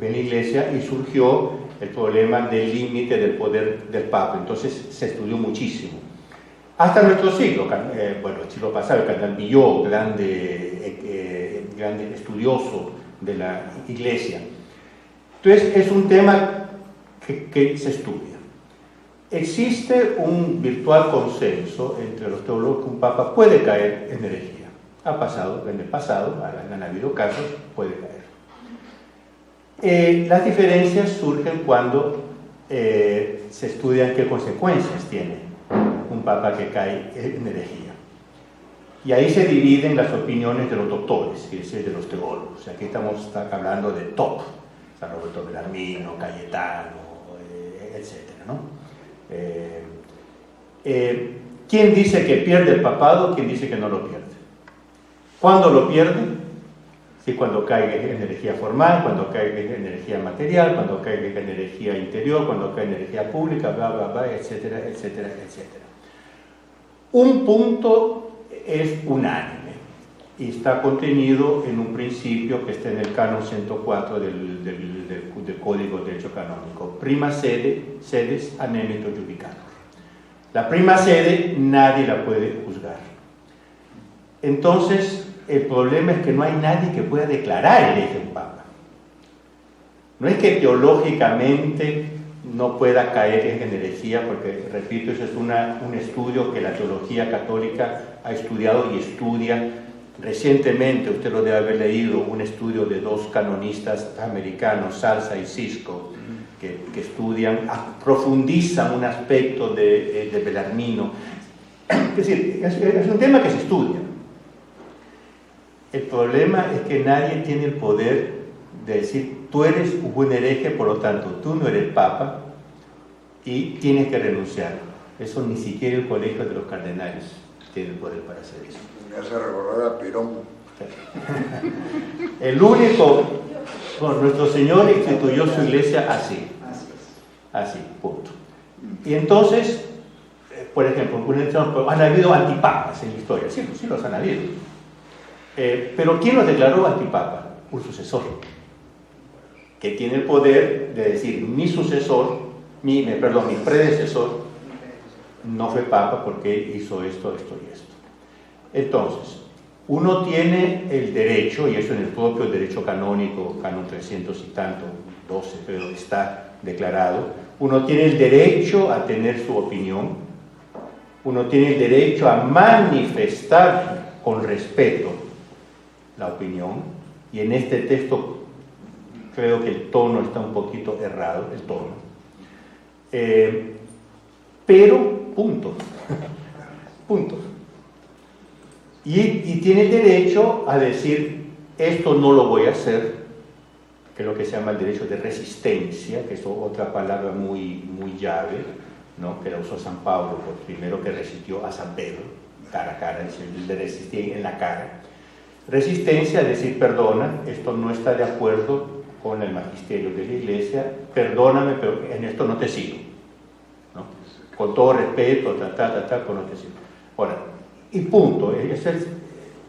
en la Iglesia, y surgió el problema del límite del poder del Papa. Entonces se estudió muchísimo. Hasta nuestro siglo, bueno, el siglo pasado, el cardenal Villot, grande estudioso de la Iglesia. Entonces es un tema que se estudia. Existe un virtual consenso entre los teólogos que un Papa puede caer en herejía. Ha pasado, en el pasado, han habido casos, puede caer. Las diferencias surgen cuando se estudian qué consecuencias tiene un Papa que cae en herejía. Y ahí se dividen las opiniones de los doctores, es decir, de los teólogos. Aquí estamos hablando de top, San Roberto Bellarmino, Cayetano, etcétera, ¿no? ¿Quién dice que pierde el papado? ¿Quién dice que no lo pierde? ¿Cuándo lo pierde? Sí, cuando caiga en energía formal, cuando caiga en energía material, cuando caiga en energía interior, cuando caiga en energía pública, bla, bla, bla, etcétera, etcétera, etcétera. Un punto es unánime y está contenido en un principio que está en el canon 104 del Código de Derecho Canónico. Prima sedes anemito judicator. La prima sede nadie la puede juzgar. Entonces, el problema es que no hay nadie que pueda declarar hereje un Papa. No es que teológicamente no pueda caer en herejía, porque, repito, eso es un estudio que la teología católica ha estudiado y estudia. Recientemente, usted lo debe haber leído, un estudio de dos canonistas americanos, Salsa y Cisco, que estudian, profundizan un aspecto de Bellarmino. Es decir, es un tema que se estudia. El problema es que nadie tiene el poder de decir, tú eres un buen hereje, por lo tanto, tú no eres Papa y tienes que renunciar. Eso ni siquiera el Colegio de los Cardenales tiene el poder para hacer eso. Me hace recordar a Perón. El único, bueno, nuestro Señor instituyó su iglesia así, punto. Y entonces, por ejemplo, han habido antipapas en la historia, sí los han habido. Pero ¿quién los declaró antipapa? Un sucesor, que tiene el poder de decir, mi predecesor no fue papa porque hizo esto y esto. Entonces, uno tiene el derecho, y eso en el propio derecho canónico, canon 300 y tanto, 12 pero está declarado, uno tiene el derecho a tener su opinión, uno tiene el derecho a manifestar con respeto la opinión, y en este texto creo que el tono está un poquito errado, el tono. Pero, punto. Y tiene el derecho a decir, esto no lo voy a hacer, que es lo que se llama el derecho de resistencia, que es otra palabra muy llave, ¿no? Que la usó San Pablo, por primero que resistió a San Pedro, cara a cara, el de resistir en la cara. Resistencia, decir, perdona, esto no está de acuerdo con el magisterio de la Iglesia, perdóname, pero en esto no te sigo, ¿no? Con todo respeto, no te sigo. Ahora, y punto.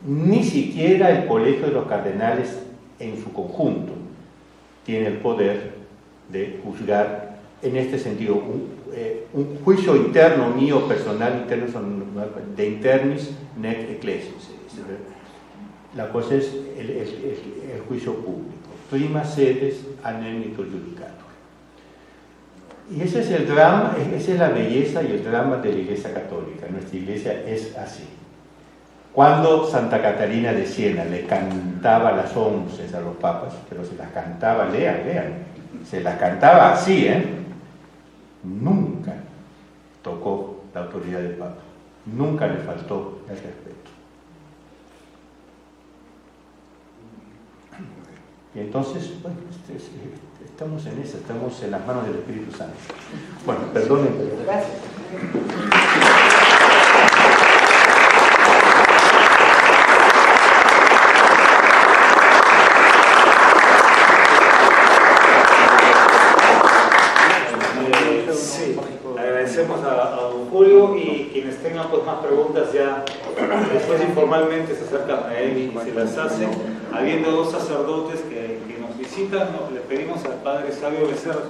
Ni siquiera el Colegio de los Cardenales en su conjunto tiene el poder de juzgar en este sentido. Un juicio interno mío, personal, interno, de internis nec ecclesias. La cosa es el juicio público. Prima sedes anemito judicator. Y ese es el drama, esa es la belleza y el drama de la Iglesia Católica. Nuestra Iglesia es así. Cuando Santa Catarina de Siena le cantaba las onces a los papas, pero se las cantaba, lean, se las cantaba así, nunca tocó la autoridad del Papa. Nunca le faltó el respeto. Y entonces, bueno, estamos en eso, estamos en las manos del Espíritu Santo. Bueno, perdonen. Gracias. Sí, agradecemos a don Julio, y quienes tengan pues más preguntas ya después informalmente se acercan a él y se las hacen. Habiendo dos sacerdotes que nos visitan, le pedimos al Padre Sabio Becerra